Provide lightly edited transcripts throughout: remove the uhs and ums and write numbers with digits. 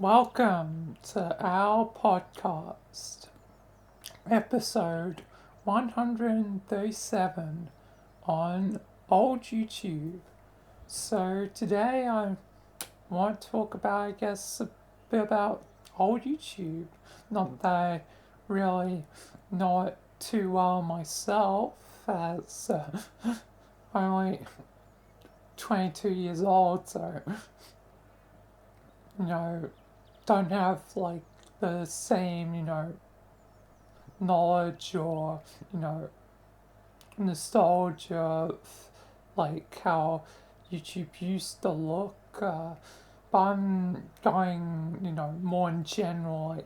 Welcome to our podcast, episode 137 on old YouTube. So today I want to talk about, a bit about old YouTube. Not that I really know it too well myself, as only 22 years old, so don't have like the same, knowledge or, nostalgia of like how YouTube used to look. But I'm going, more in general,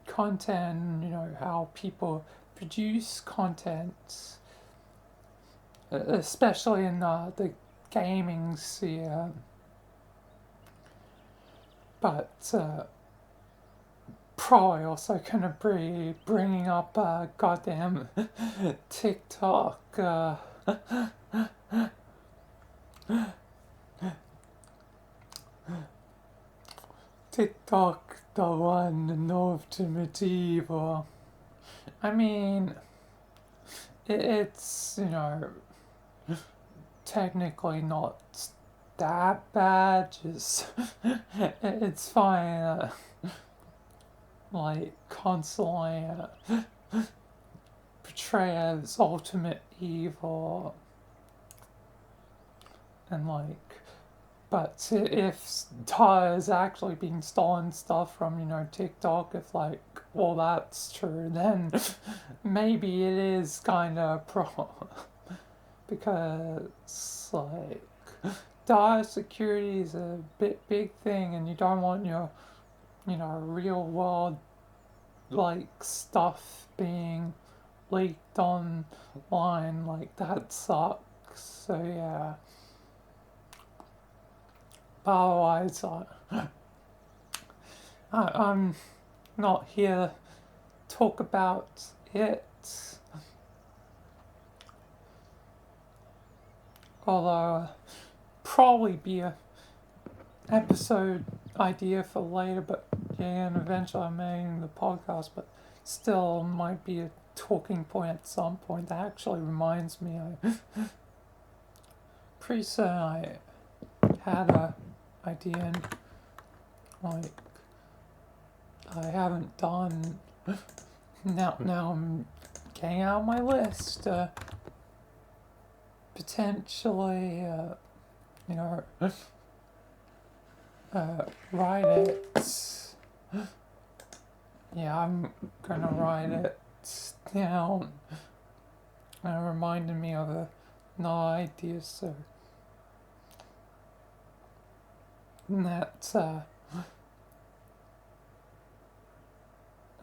content, how people produce content, especially in the gaming sphere. But probably also gonna be bringing up goddamn TikTok. TikTok, the one, the ultimate evil. I mean, it's, technically not that bad, just, it's fine, like, constantly portray as ultimate evil, and like, but if Tyler is actually being stolen stuff from, TikTok, if like, well, that's true, then maybe it is kind of a problem. Because, like, data security is a big thing, and you don't want your, real world, like, stuff being leaked online. Like, that sucks. So, yeah. But otherwise, I'm not here to talk about it. Although, probably be a episode idea for later, but yeah, and eventually I'm making the podcast, but still might be a talking point at some point. That actually reminds me, I pretty certain I had a idea, and like I haven't done. Now I'm getting out my list. Potentially, write it. Yeah, I'm gonna write it down. It reminded me of another idea, so that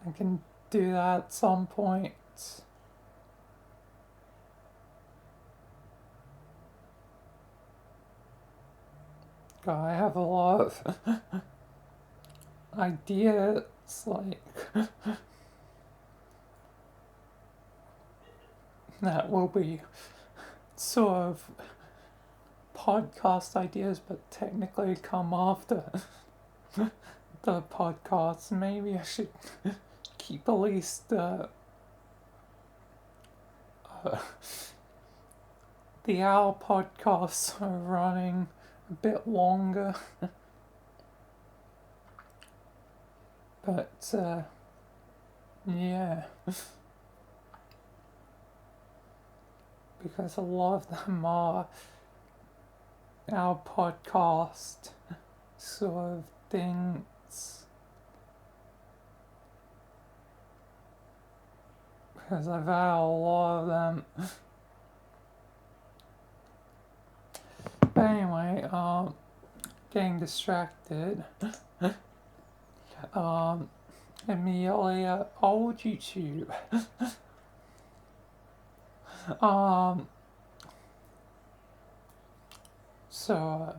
I can do that at some point. I have a lot of ideas, like, that will be sort of podcast ideas, but technically come after the podcast. Maybe I should keep at least the hour podcasts running a bit longer. But yeah, because a lot of them are our podcast sort of things. Because I've had a lot of them. But anyway, getting distracted. Immediately old YouTube. So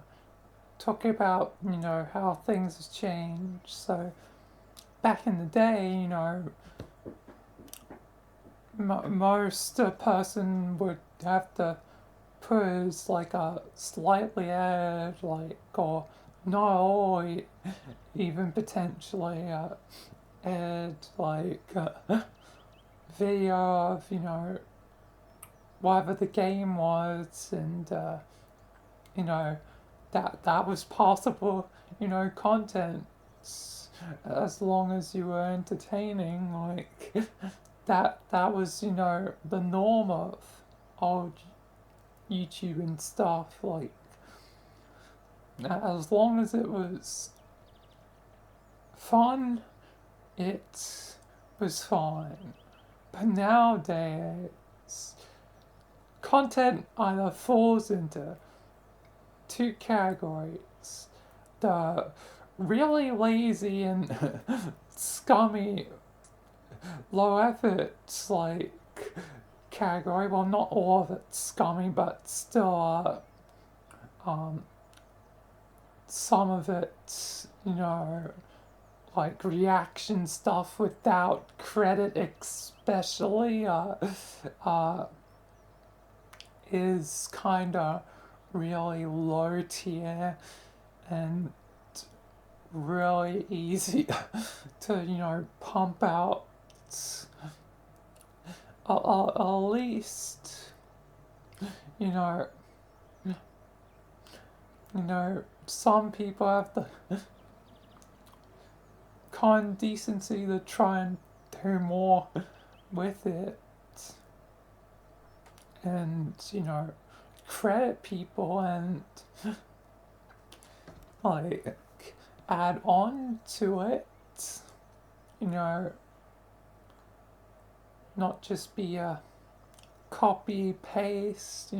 talking about, how things have changed. So back in the day, most person would have to put like a slightly edited, like, or not all even potentially add like video of, whatever the game was, and that was possible, content, as long as you were entertaining, like that was, the norm of old YouTube and stuff, like as long as it was fun, it was fine. But nowadays, content either falls into two categories: the really lazy and scummy, low effort, like, category. Well, not all of it's scummy, but still, some of it, like reaction stuff without credit, especially, is kind of really low tier and really easy to, pump out. At least, you know, some people have the kind decency to try and do more with it, and credit people and like add on to it, not just be a copy paste,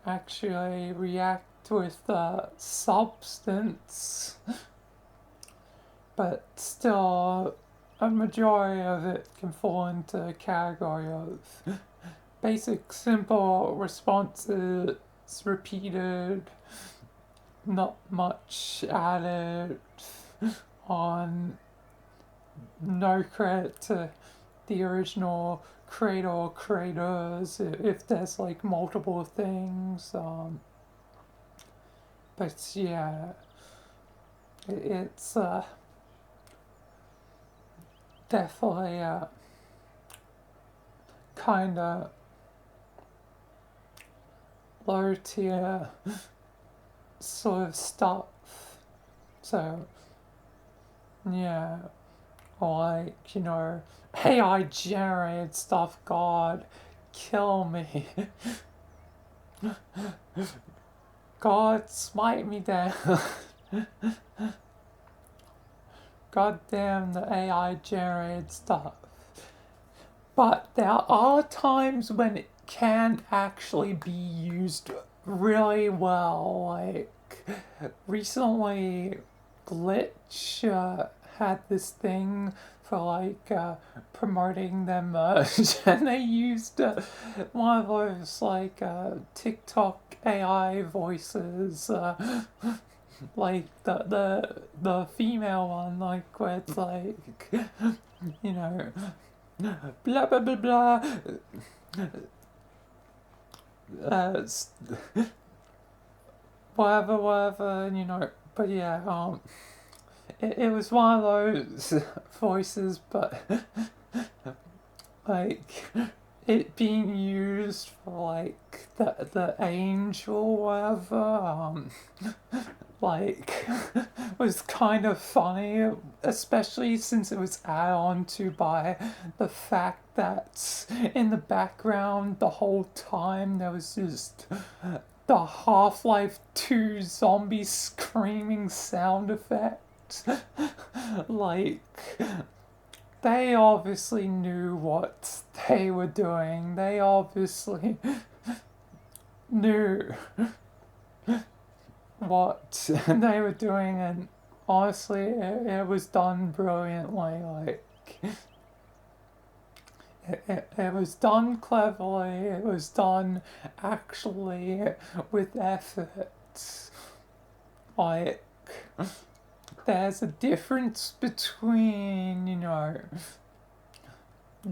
actually react with substance, but still a majority of it can fall into a category of basic simple responses, repeated, not much added on, no credit to the original creator or creators if there's like multiple things. But yeah, it's definitely kind of low tier sort of stuff. So yeah, or like, AI generated stuff, God, kill me. God, smite me down. God damn the AI generated stuff. But there are times when it can actually be used really well. Like, recently, Glitch had this thing for like promoting their merch, and they used one of those like TikTok AI voices, like the female one, like where it's like, blah blah blah blah. Uh, whatever, but yeah, it was one of those voices, but like it being used for like the angel, whatever, like was kind of funny, especially since it was added on to by the fact that in the background the whole time there was just the Half-Life 2 zombie screaming sound effect. Like, they obviously knew what they were doing. They obviously knew what they were doing, and honestly, it was done brilliantly. Like, it was done cleverly, it was done actually with effort. Like, there's a difference between,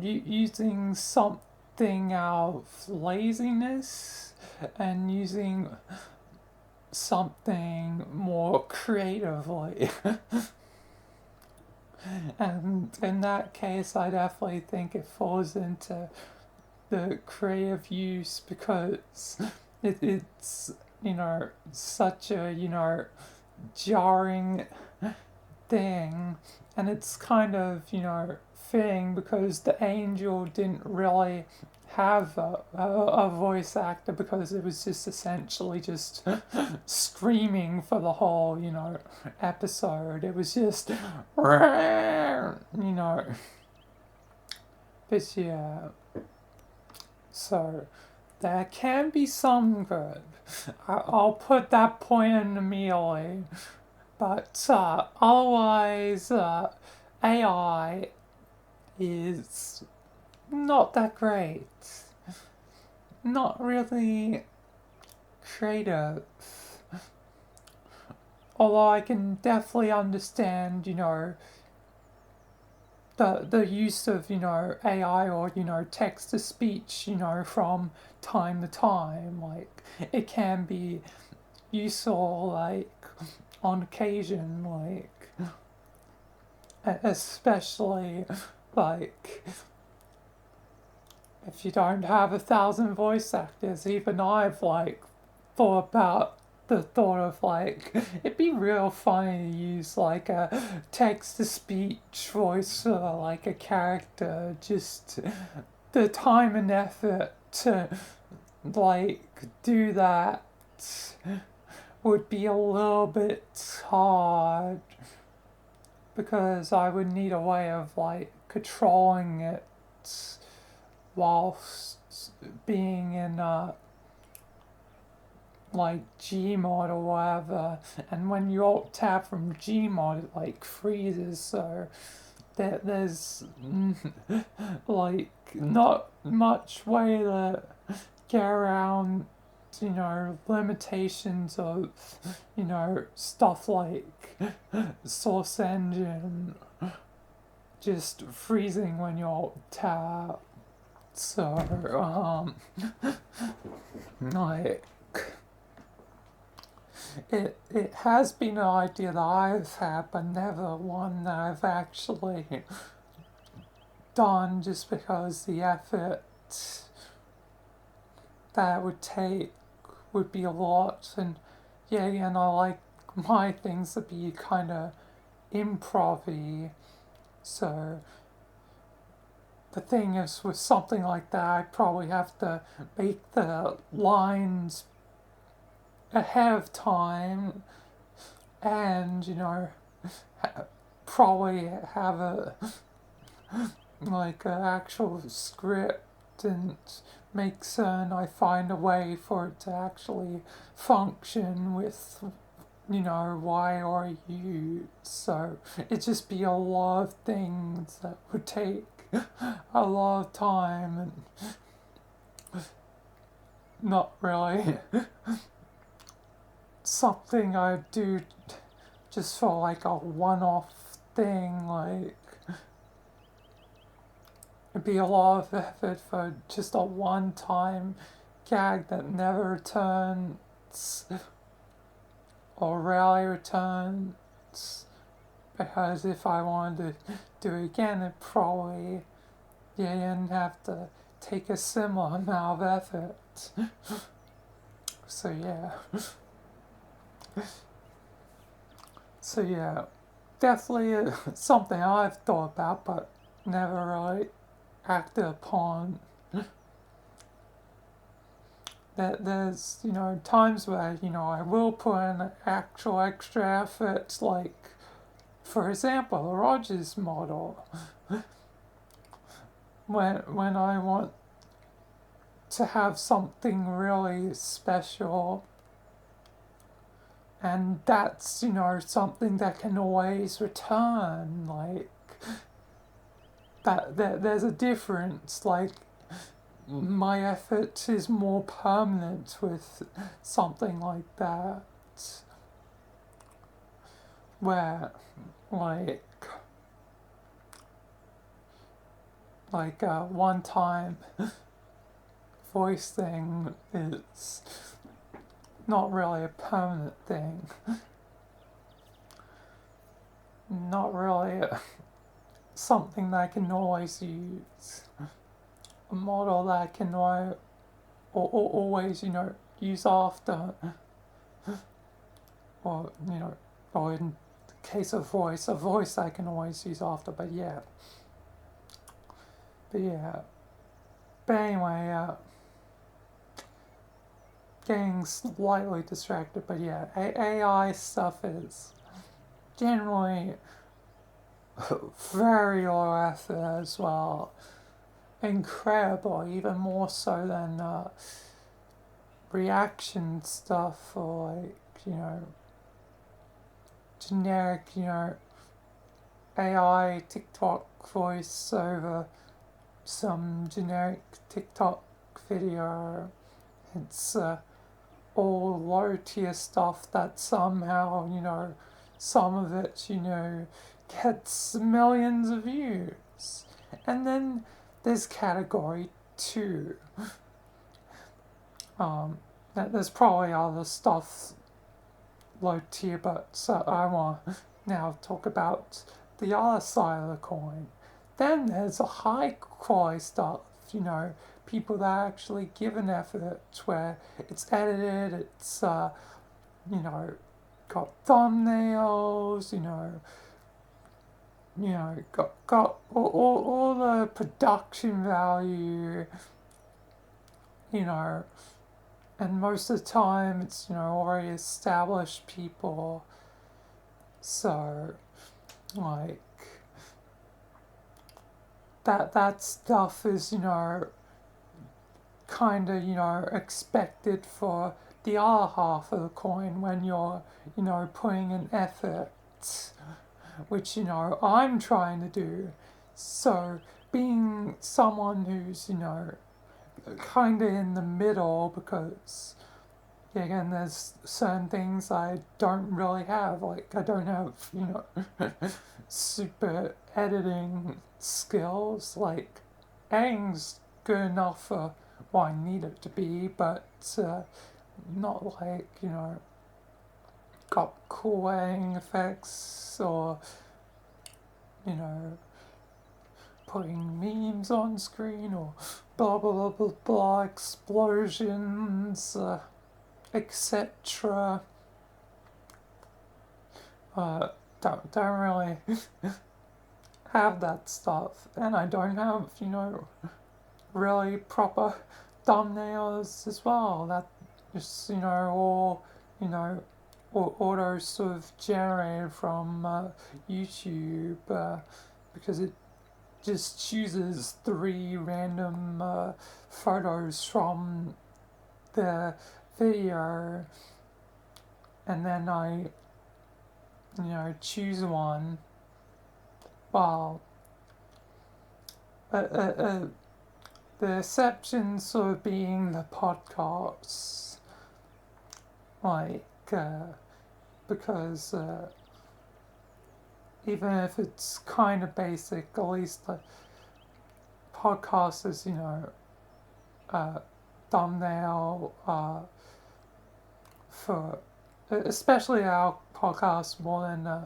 using something out of laziness and using something more creatively. And in that case, I definitely think it falls into the creative use because it's, such a, jarring thing. And it's kind of, fitting because the angel didn't really have a voice actor because it was just essentially just screaming for the whole, episode. It was just, but yeah, so there can be some good. I'll put that point in immediately. But otherwise, AI is not that great. Not really creative. Although I can definitely understand, the use of, AI or, text to speech, from time to time. Like, it can be useful, like, on occasion, like, especially, like, if you don't have 1,000 voice actors. Even I've, like, thought about the thought of, like, it'd be real funny to use, like, a text-to-speech voice for, like, a character. Just the time and effort to, like, do that would be a little bit hard because I would need a way of, like, controlling it whilst being in like Gmod or whatever, and when you alt tab from Gmod it like freezes, so there's like not much way to get around, limitations of, stuff like Source Engine just freezing when you alt tab. So, like, it has been an idea that I've had, but never one that I've actually done just because the effort that it would take would be a lot. And yeah, and I like my things to be kind of improv-y. So the thing is, with something like that, I probably have to make the lines ahead of time and, probably have a, like, an actual script and make certain I find a way for it to actually function with, Y or U. So it'd just be a lot of things that would take a lot of time and not really something I do just for like a one-off thing. Like, it'd be a lot of effort for just a one-time gag that never returns or rarely returns. Because if I wanted to do it again, it probably, you'd have to take a similar amount of effort. So yeah. So yeah, definitely something I've thought about, but never really acted upon. That there's, times where, I will put in actual extra efforts, like, for example, the Rogers model. When I want to have something really special, and that's, something that can always return, like, there's a difference, like, my effort is more permanent with something like that, where, like one time voice thing is not really a permanent thing. Not really something that I can always use. A model that I can always, use after. Or, or in the case of voice, a voice I can always use after, but yeah. But anyway, getting slightly distracted, but yeah, AI stuff is generally very low effort as well. Incredible, even more so than reaction stuff or generic, AI TikTok voice over some generic TikTok video. It's all low tier stuff that somehow, some of it, gets millions of views. And then there's category 2. There's probably other stuff low tier, but so I want to now talk about the other side of the coin. Then there's a high quality stuff, people that actually give an effort, where it's edited, it's got thumbnails, got all the production value, and most of the time it's already established people, so like that stuff is kind of expected for the other half of the coin when you're putting an effort, which I'm trying to do. So being someone who's kind of in the middle, because again, there's certain things I don't really have. Like, I don't have, super editing skills. Like, editing's good enough for what I need it to be, but not like, got cool editing effects or, putting memes on screen or blah blah blah blah blah, explosions, etc. Don't really have that stuff, and I don't have really proper thumbnails as well. That just all auto sort of generated from YouTube, because it just chooses 3 random photos from the video, and then I choose one. Well, the exception sort of being the podcasts, like because even if it's kind of basic, at least the podcast is thumbnail for, especially our podcast more than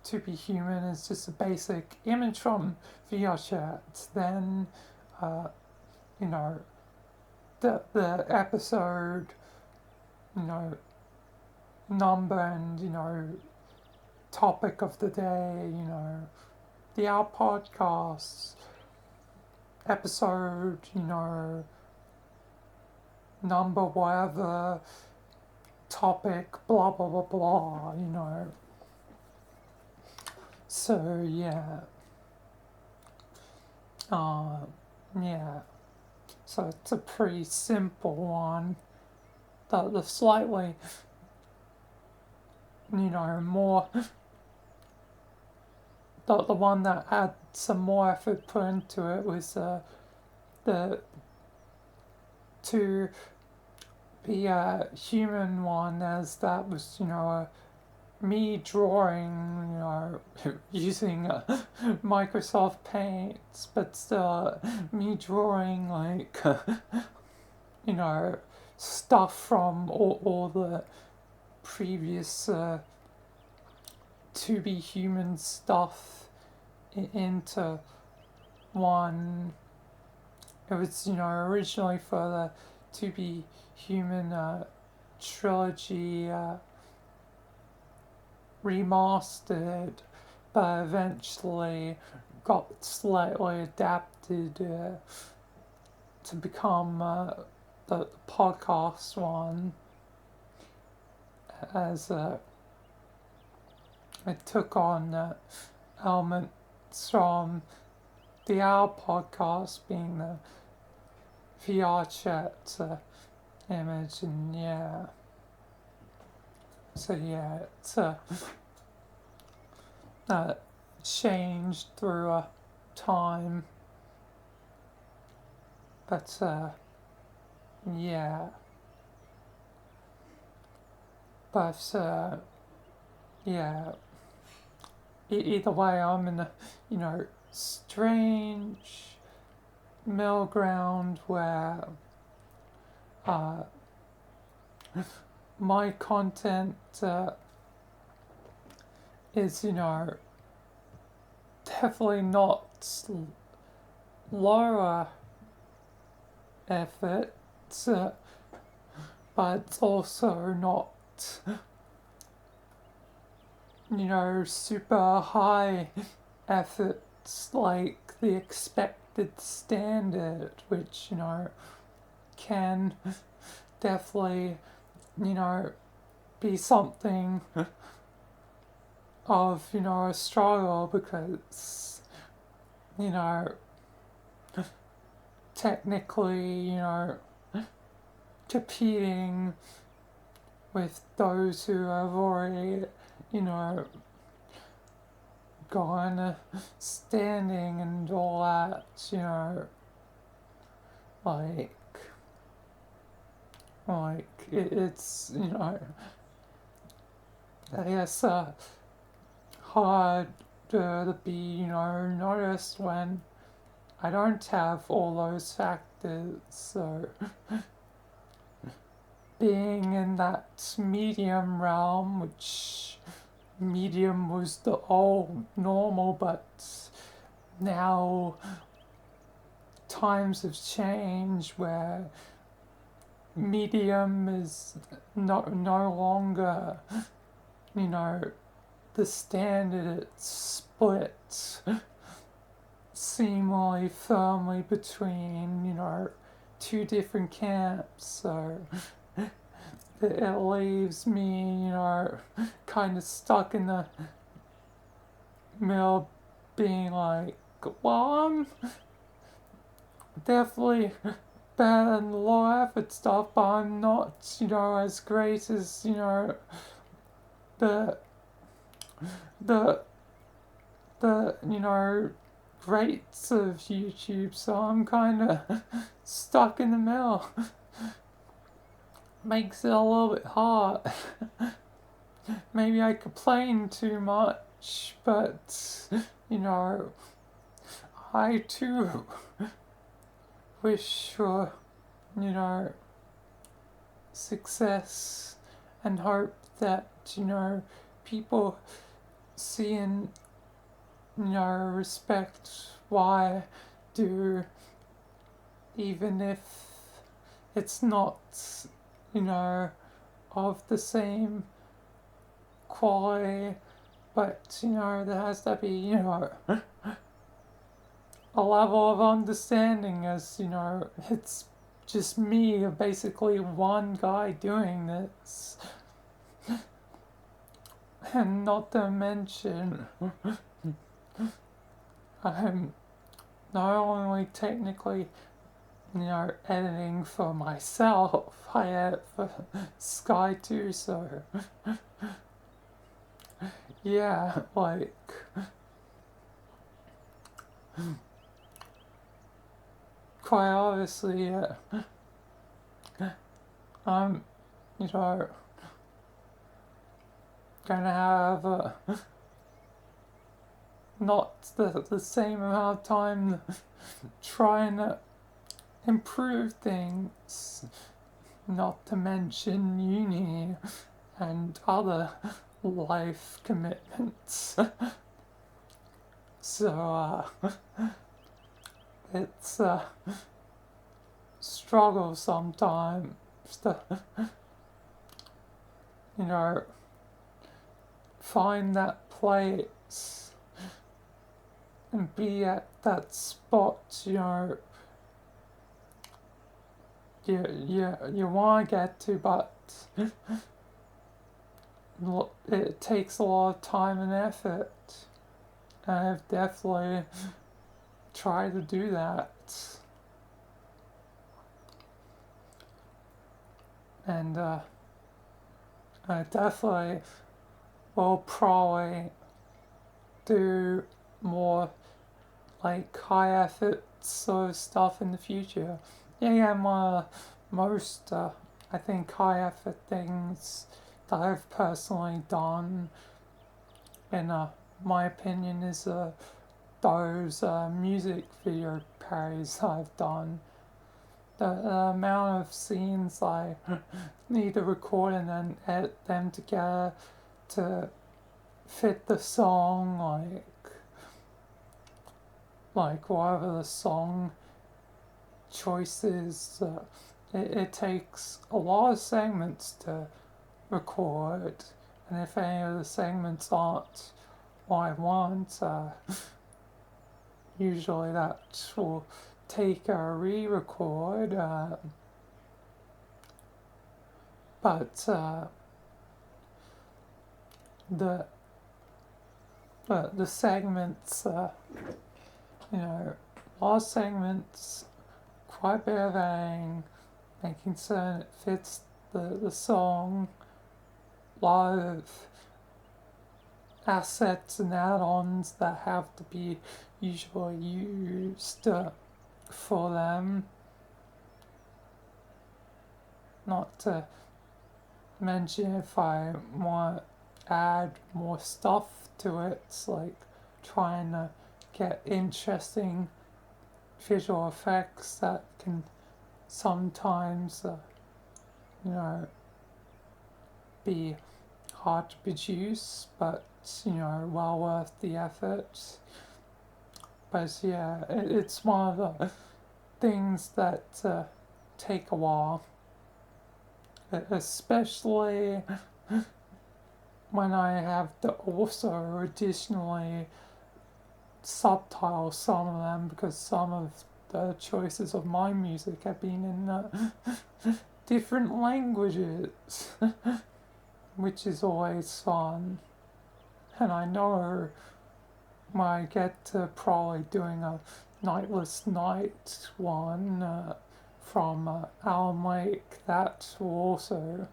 To Be Human is just a basic image from VR chat. Then the episode number and topic of the day, the our podcasts episode, number whatever, topic, blah blah blah blah, So yeah. Yeah. So it's a pretty simple one. The slightly more the one that had some more effort put into it was the To Be a Human one, as that was me drawing using Microsoft Paint, but still me drawing like stuff from all the previous to be human stuff into one. It was, originally for the to be human trilogy remastered, but eventually got slightly adapted to become the podcast one, as it took on elements from the Our podcast, being the VR chat image, and yeah. So yeah, it's changed through time, but yeah. But yeah. Either way, I'm in a strange middle ground where my content is, definitely not lower effort, but it's also not, super high efforts like the expected standard, which, can definitely, be something of, a struggle, because, technically, competing with those who have already, gone standing and all that, it's, I guess, hard to be, noticed when I don't have all those factors. So being in that medium realm, which medium was the old normal, but now times have changed where medium is no longer, the standard. It's split seemingly firmly between, two different camps. So it leaves me, kind of stuck in the middle, being like, well, I'm definitely better than the low effort stuff, but I'm not, as great as, the greats of YouTube, so I'm kind of stuck in the middle. Makes it a little bit hard. Maybe I complain too much, but, I too wish for, success, and hope that, people see and, respect why I do, even if it's not, of the same quality, but, there has to be, a level of understanding, as, it's just me, basically one guy doing this. And not to mention, I'm not only technically, editing for myself, I edit for Sky too, so yeah, quite obviously, I'm, gonna have not the same amount of time trying to improve things, not to mention uni and other life commitments. So it's a struggle sometimes to, find that place and be at that spot, you want to get to, but it takes a lot of time and effort. I've definitely tried to do that. And I definitely will probably do more like high effort sort of stuff in the future. Most I think high effort things that I've personally done, in my opinion, is those music video parodies I've done. The amount of scenes I need to record and then edit them together to fit the song, like whatever the song choice is, it takes a lot of segments to record, and if any of the segments aren't what I want, usually that will take a re-record, but the segments, a lot of segments, quite a bit of editing, making certain it fits the song, a lot of assets and add-ons that have to be usually used for them. Not to mention if I want to add more stuff to it, it's like trying to get interesting visual effects that can sometimes, be hard to produce, but well worth the effort. But yeah, it's one of the things that take a while, especially when I have to also additionally subtitle some of them, because some of the choices of my music have been in different languages, which is always fun. And I know when I get to probably doing a Nightless Night one from Alan Wake, that will also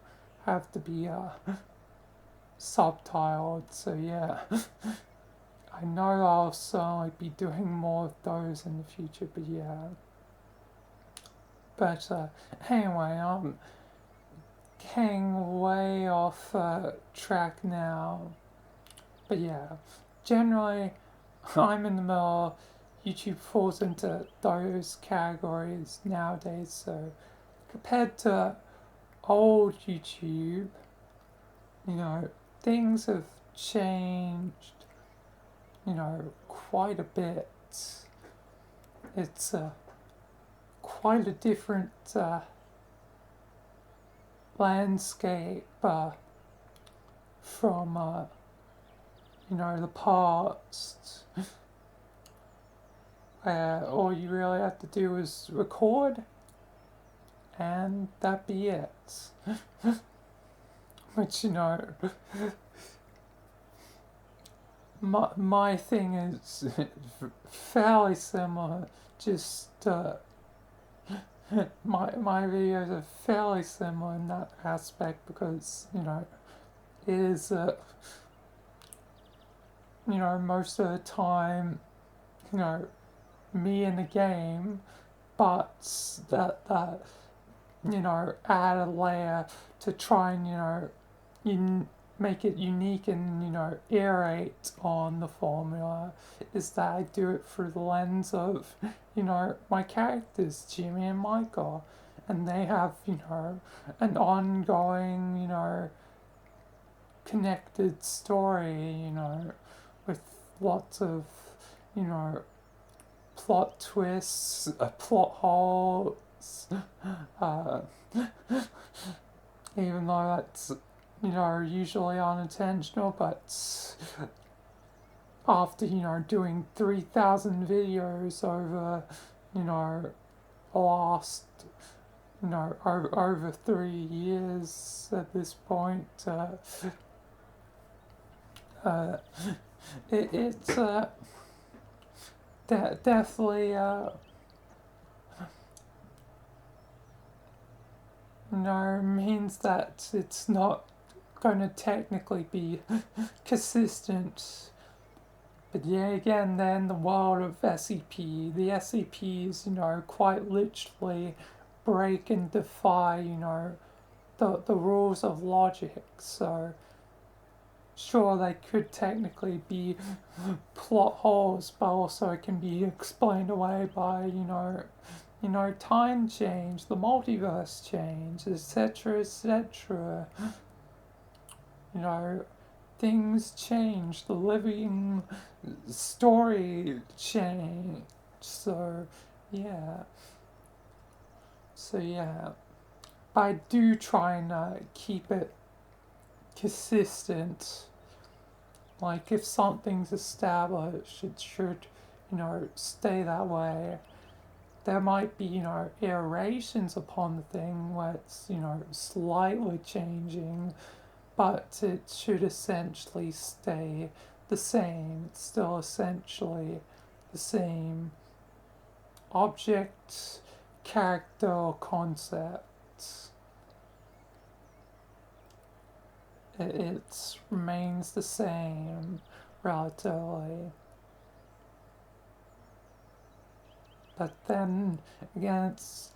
have to be subtitled, so yeah. I know I'll certainly be doing more of those in the future, but yeah. But anyway, I'm getting way off track now. But yeah, generally, I'm in the middle. YouTube falls into those categories nowadays, so compared to old YouTube, things have changed, quite a bit. It's quite a different landscape from, the past. All you really have to do is record, and that be it. Which, my thing is fairly similar, just my videos are fairly similar in that aspect, because it is most of the time me in the game, but that add a layer to try and make it unique and iterate on the formula, is that I do it through the lens of my characters, Jimmy and Michael, and they have, an ongoing, connected story, with lots of, you know, plot twists, plot holes, uh, even though that's, usually unintentional, but after, doing 3,000 videos over, the last, over 3 years at this point, it's definitely, means that it's not going to technically be consistent. But yeah, again, then the world of SCP, the SCPs, quite literally break and defy, the rules of logic. So, sure, they could technically be plot holes, but also it can be explained away by, time change, the multiverse change, etc., etc. Things change, the living story change. So, yeah. But I do try and keep it consistent. Like, if something's established, it should, stay that way. There might be, iterations upon the thing where it's, slightly changing, but it should essentially stay the same. It's still essentially the same object, character, or concept. It remains the same relatively. But then again, it's,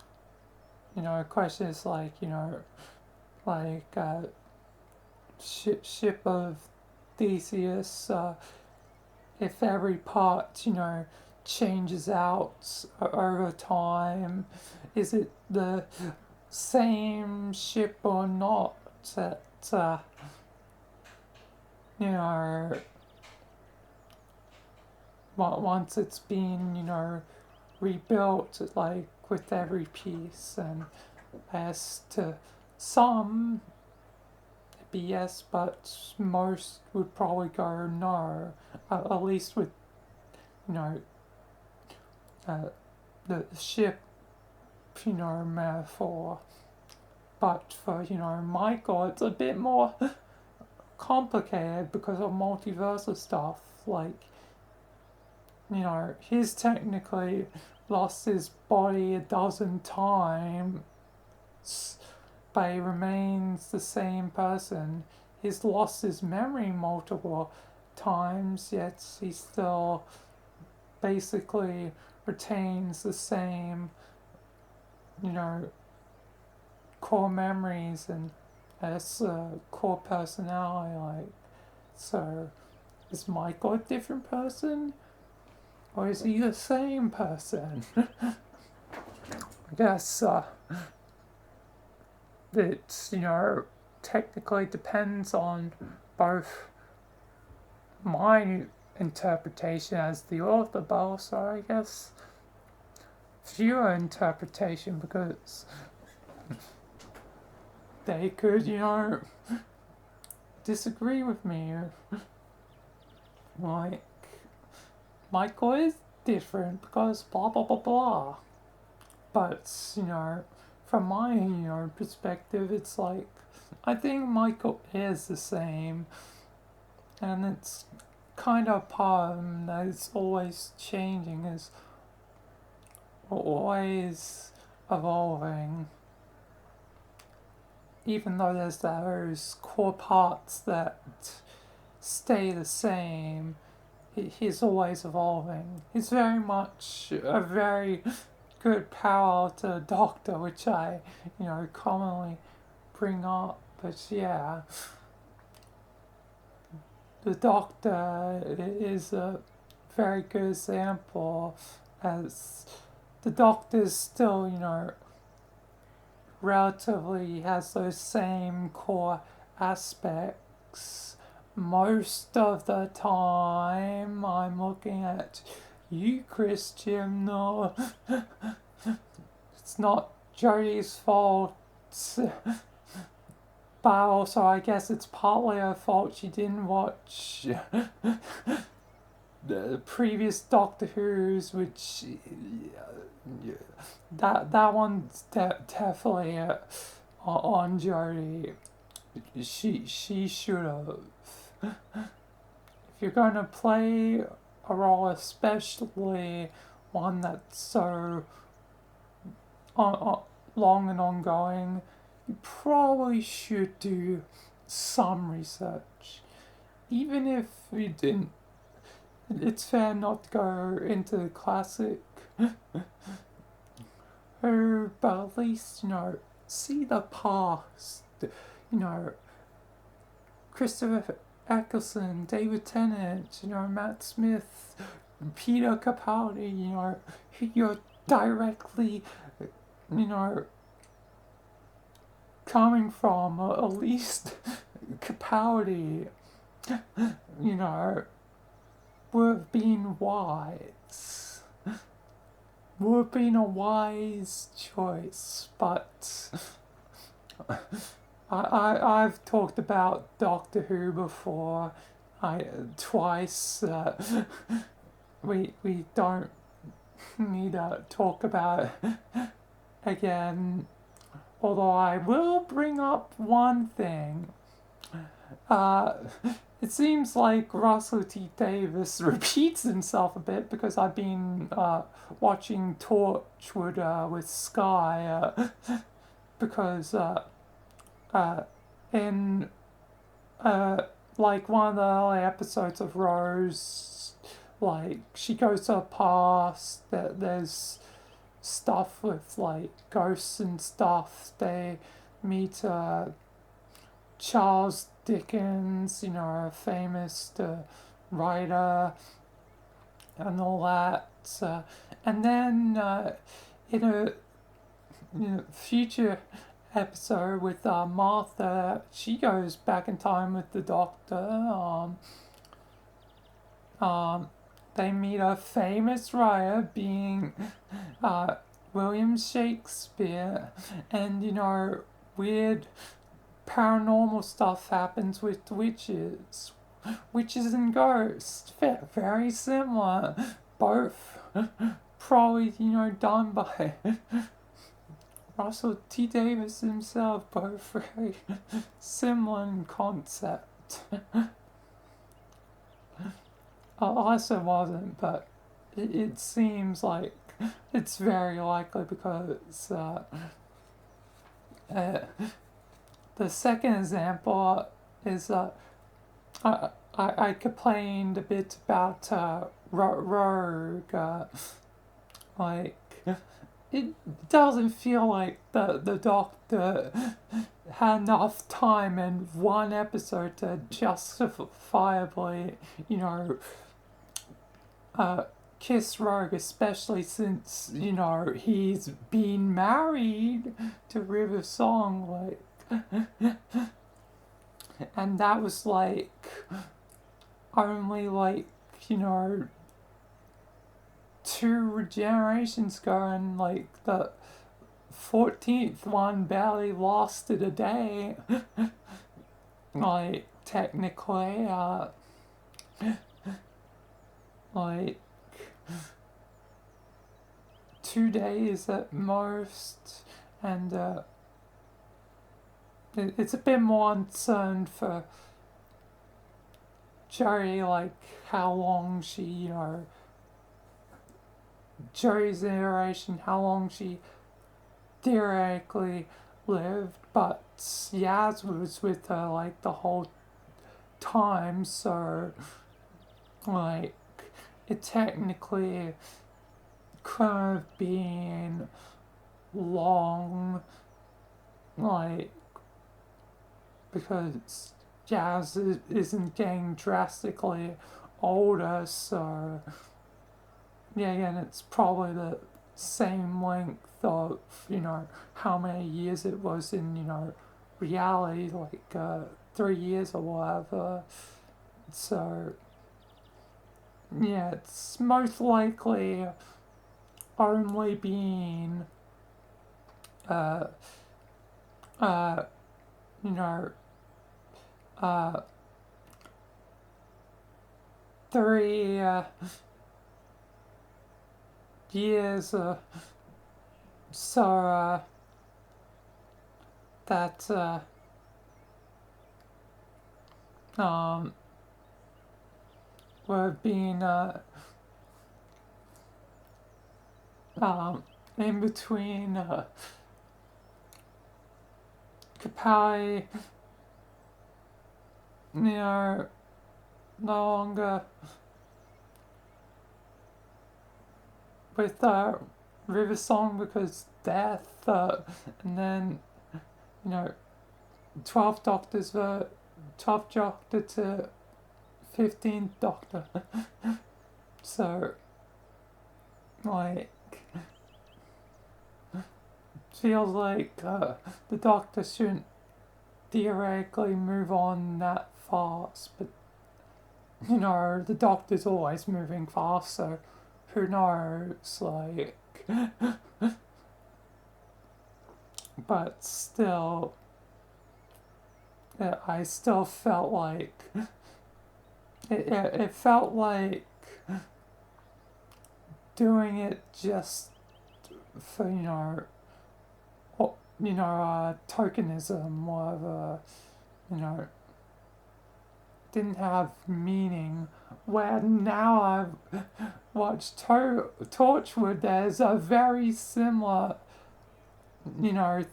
a question is like, ship of Theseus, if every part, changes out over time, is it the same ship or not? That, once it's been, rebuilt, like, with every piece, and as to some, it'd be yes, but most would probably go no, at least with, the ship, metaphor. But for, Michael, it's a bit more complicated because of multiversal stuff. Like, he's technically lost his body 12 times, but he remains the same person. He's lost his memory multiple times, yet he still basically retains the same, core memories and as core personality. Like, so is Michael a different person, or is he the same person? I guess it technically depends on both my interpretation as the author, but also, I guess, viewer interpretation, because they could, disagree with me. Like, Michael is different because blah blah blah blah. But, from my, perspective, it's like, I think Michael is the same. And it's kind of a poem that is always changing, is always evolving. Even though there's those core parts that stay the same, he's always evolving. He's very much a very good parallel to the Doctor, which I, commonly bring up. But yeah, the Doctor is a very good example, as the Doctor's still, relatively has those same core aspects. Most of the time, I'm looking at you, Christian. No, it's not Jodie's fault. But also, I guess it's partly her fault she didn't watch the previous Doctor Who's, which that one's definitely on Jodie. She should have. If you're going to play a role, especially one that's so long and ongoing, you probably should do some research. Even if you didn't, it's fair not to go into the classic who, but at least, see the past. Christopher Eccleston, David Tennant, Matt Smith, Peter Capaldi, you're directly, coming from, at least Capaldi, would have been wise. Would have been a wise choice, but I've talked about Doctor Who before. Twice. We don't need to talk about it again. Although I will bring up one thing. It seems like Russell T Davies repeats himself a bit because I've been watching Torchwood with Sky because in like one of the early episodes of Rose, like she goes to her past, that there's stuff with like ghosts and stuff. They meet Charles Dickens, a famous writer and all that. And then in a future episode with Martha, she goes back in time with the Doctor. They meet a famous writer being William Shakespeare, and weird paranormal stuff happens with witches and ghosts. Very similar, both probably done by Russell T Davies himself, both very similar in concept. Also wasn't, but it seems like it's very likely because the second example is I complained a bit about Rogue. Like, it doesn't feel like the Doctor had enough time in one episode to justifiably, kiss Rogue, especially since, he's been married to River Song, and that was only 2 generations ago, and the 14th one barely lasted a day. Technically, 2 days at most, and it's a bit more uncertain for Jodie, how long she, Jodie's iteration, how long she theoretically lived, but Yaz was with her, the whole time, so, it technically could have been long, because Jazz isn't getting drastically older, so yeah, again, it's probably the same length of, how many years it was in, reality, like 3 years or whatever. So, yeah, it's most likely only been, uh, uh, you know, uh, 3 years so that um, we've been in between Kapai, no longer with River Song because death, and then, 12th Doctor's 12th Doctor to 15th Doctor. So, like, feels like the Doctor shouldn't theoretically move on that fast, but, the Doctor's always moving fast, so who knows, like, but still, I still felt like, it felt like doing it just for, tokenism, whatever, didn't have meaning. Where now I've watched Torchwood, there's a very similar,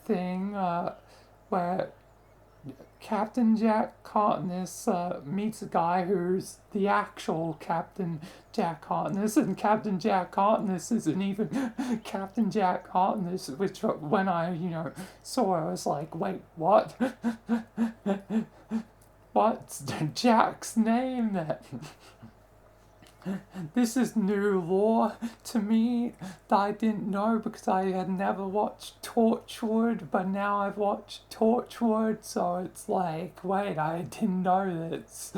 thing where Captain Jack Harkness meets a guy who's the actual Captain Jack Harkness, and Captain Jack Harkness isn't even Captain Jack Harkness, which when I, saw it, I was like, wait, what? What's Jack's name then? This is new lore to me that I didn't know because I had never watched Torchwood, but now I've watched Torchwood, so it's like, wait, I didn't know this.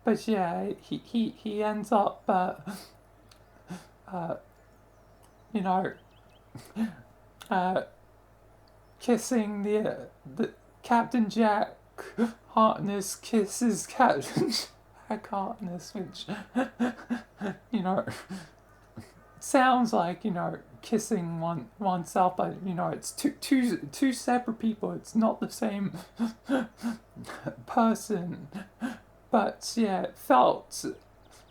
But yeah, he ends up, kissing the Captain Jack Harkness kisses Captain Jack Harkness, which, sounds like, kissing oneself, but, it's two separate people. It's not the same person. But, yeah, it felt,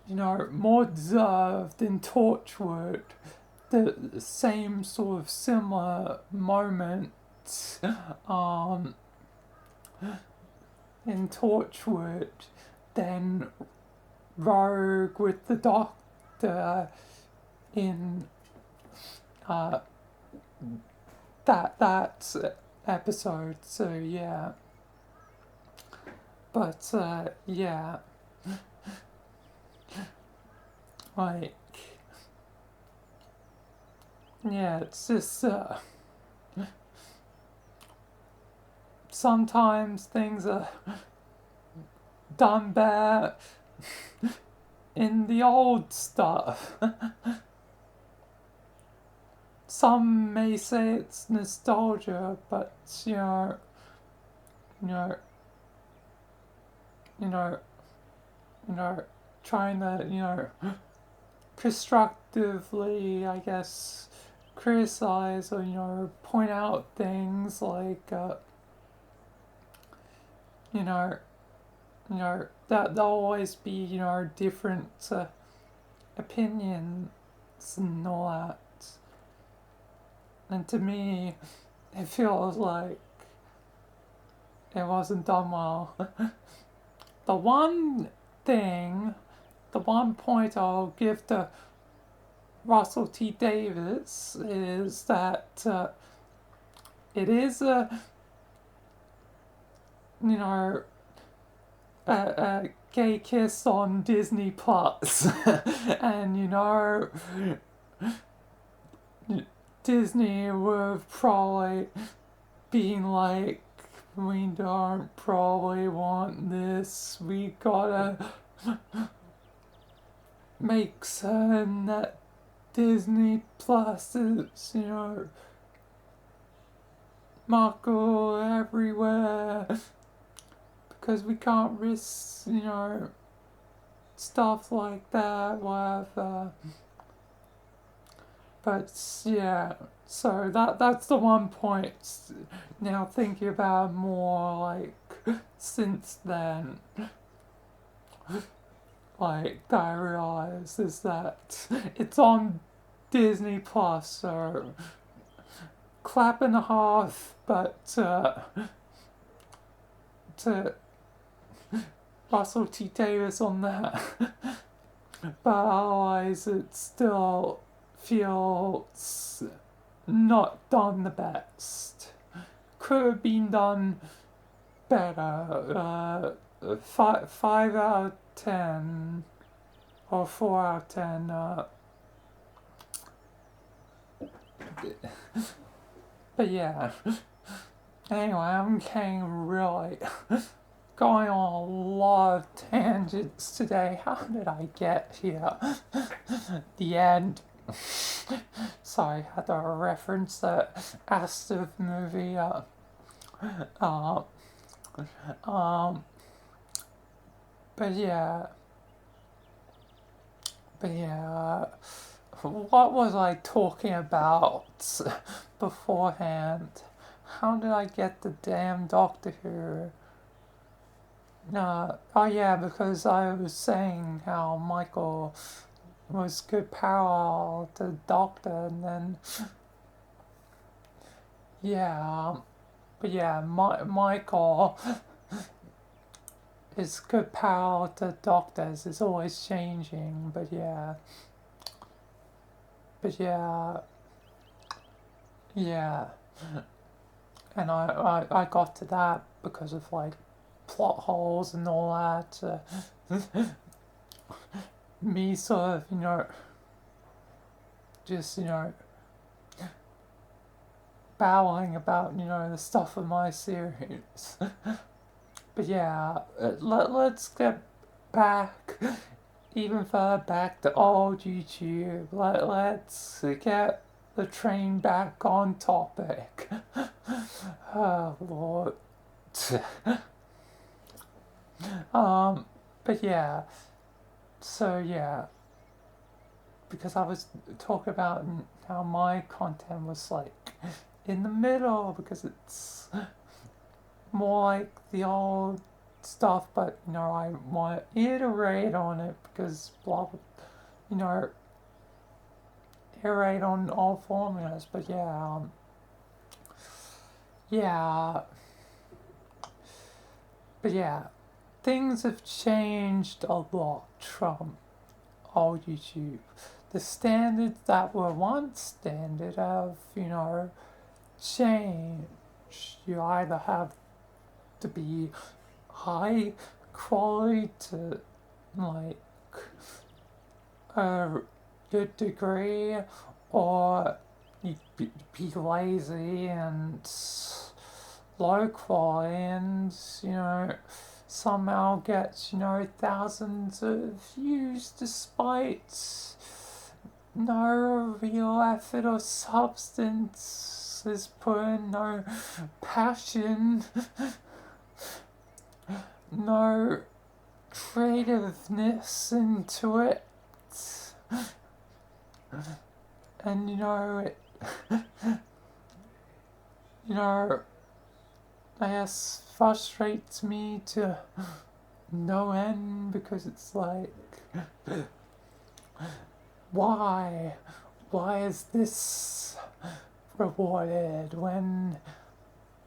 more deserved in Torchwood. The same sort of similar moment in Torchwood than Rogue with the Doctor in that episode. So yeah, but yeah, like, yeah, it's just sometimes things are done better in the old stuff. Some may say it's nostalgia, but trying to constructively, I guess, criticize or point out things like that there'll always be different opinions and all that. And to me, it feels like it wasn't done well. The one point I'll give to Russell T Davies is that it is a gay kiss on Disney Plus, and Disney would have probably been like, we don't probably want this, we gotta make certain that Disney Plus is, Markle everywhere, because we can't risk, stuff like that, whatever. But yeah, so that's the one point. Now thinking about more like since then, like that I realized is that it's on Disney Plus, so clap and a half, but to Russell T Davis on that. But otherwise it still feels not done the best. Could have been done better. 5 out of 10 or 4 out of 10. But yeah. Anyway, I'm getting really going on a lot of tangents today. How did I get here? The end. Sorry, I had to reference the Astor movie. But yeah. What was I talking about beforehand? How did I get the damn Doctor Who? Oh yeah, because I was saying how Michael was good parallel to the Doctor, and then Michael is good parallel to Doctors. It's always changing, but yeah, and I got to that because of like plot holes and all that. Me sort of, just, babbling about, the stuff of my series. But yeah, let's get back, even further back to old YouTube. Let's get the train back on topic. Oh, Lord. But yeah, so yeah, because I was talking about how my content was like in the middle, because it's more like the old stuff, but I want to iterate on it because blah, iterate on all formulas. But things have changed a lot from old YouTube. The standards that were once standard have, changed. You either have to be high quality to like a good degree, or you be lazy and low quality and somehow get thousands of views despite no real effort or substance is put in, no passion, no creativeness into it, and I guess frustrates me to no end, because it's like, why is this rewarded when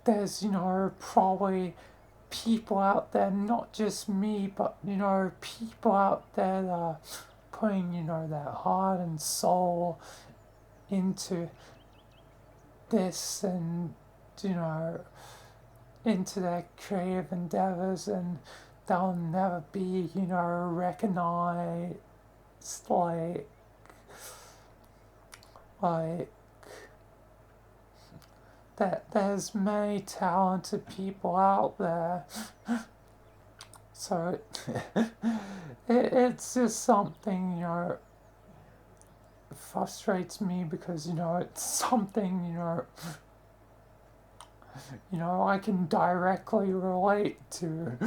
there's probably people out there, not just me, but people out there that are putting their heart and soul into this, and into their creative endeavors, and they'll never be recognized like that there's many talented people out there. So it's just something, frustrates me because, it's something, I can directly relate to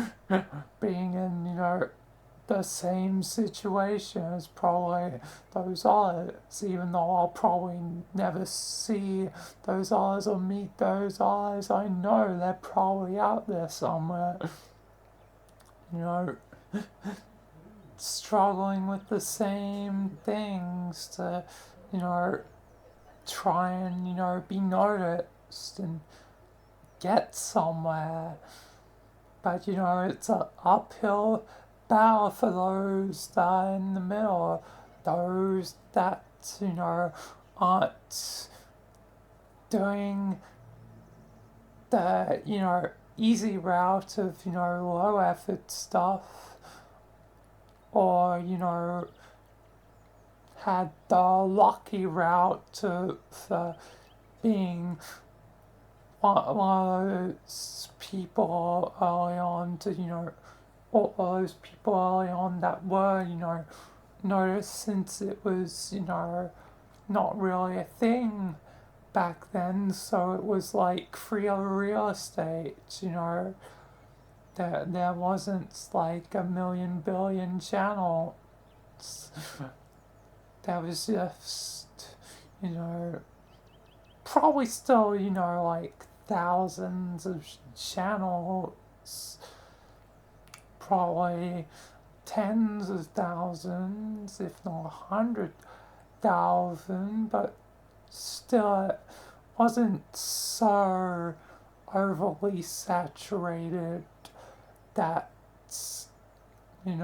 being in, the same situation as probably those others, even though I'll probably never see those others or meet those others. I know they're probably out there somewhere, struggling with the same things to, try and, be noticed and get somewhere. But, it's an uphill battle for those that are in the middle, those that, aren't doing the, easy route of, low effort stuff, or, had the lucky route of being one of those people early on to, all those people early on that were, noticed since it was, not really a thing back then, so it was like free real estate, there wasn't like a million billion channels. There was just, probably still, like thousands of channels, probably tens of thousands, if not 100,000, but still it wasn't so overly saturated that, it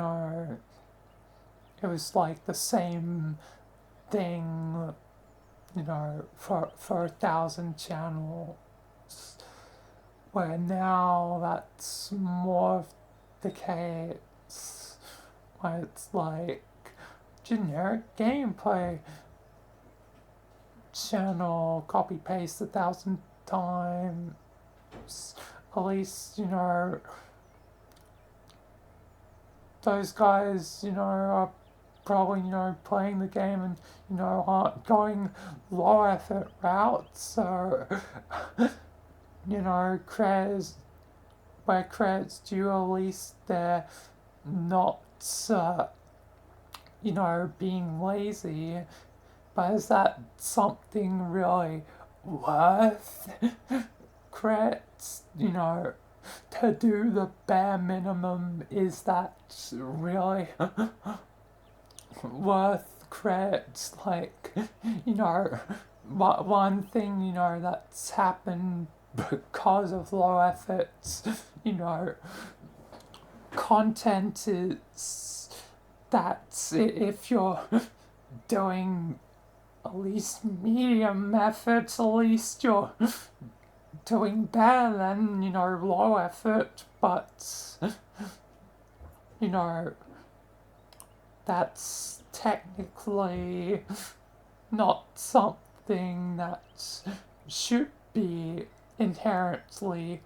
was like the same thing, for 1,000 channels, where now that's more of the case, where it's like generic gameplay channel, copy paste 1,000 times, at least, those guys, are probably, playing the game and, aren't going low effort routes, or, credits, where credits due, at least they're not, being lazy. But is that something really worth credits, to do the bare minimum? Is that really worth credits? Like, one thing, that's happened because of low efforts, content is that if you're doing at least medium efforts, at least you're doing better than, low effort, but, that's technically not something that should be inherently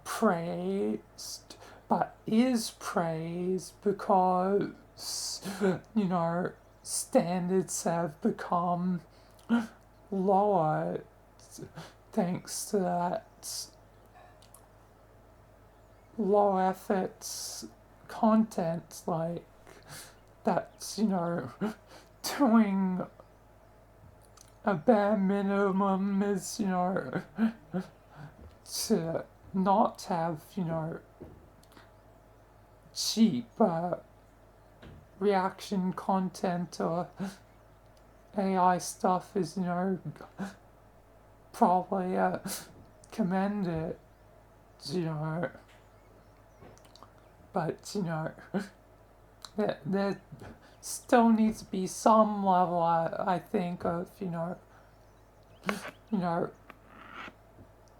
praised, but is praised because, standards have become lower thanks to that low effort content, like that's, doing a bare minimum is, to not have, cheap reaction content or AI stuff is, probably commended, but, there still needs to be some level, I think, of,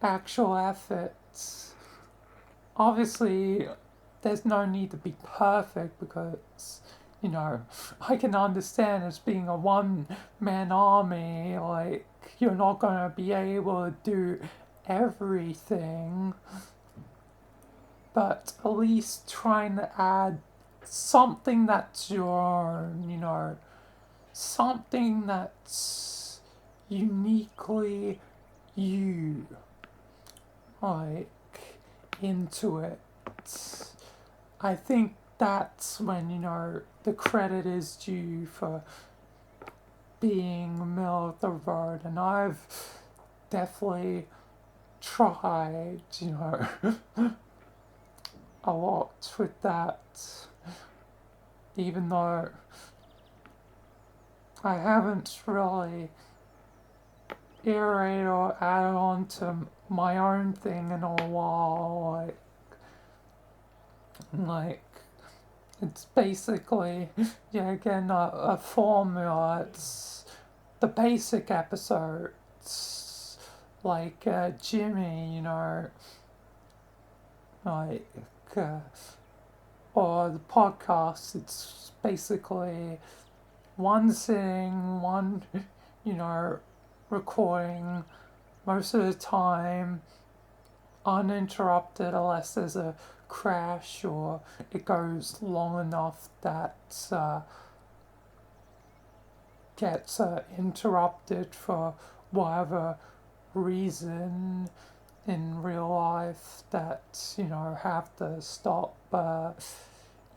actual efforts. Obviously, there's no need to be perfect because, I can understand as being a one-man army, like, you're not going to be able to do everything, but at least trying to add something that's your own, something that's uniquely you, like, into it. I think that's when, the credit is due for being middle of the road, and I've definitely tried, a lot with that, even though I haven't really iterated or added on to my own thing in a while. Like it's basically, yeah, again, a formula. It's the basic episodes, like Jimmy, like, or the podcast. It's basically one sitting, one, recording most of the time, uninterrupted, unless there's a crash or it goes long enough that gets interrupted for whatever reason in real life that have to stop.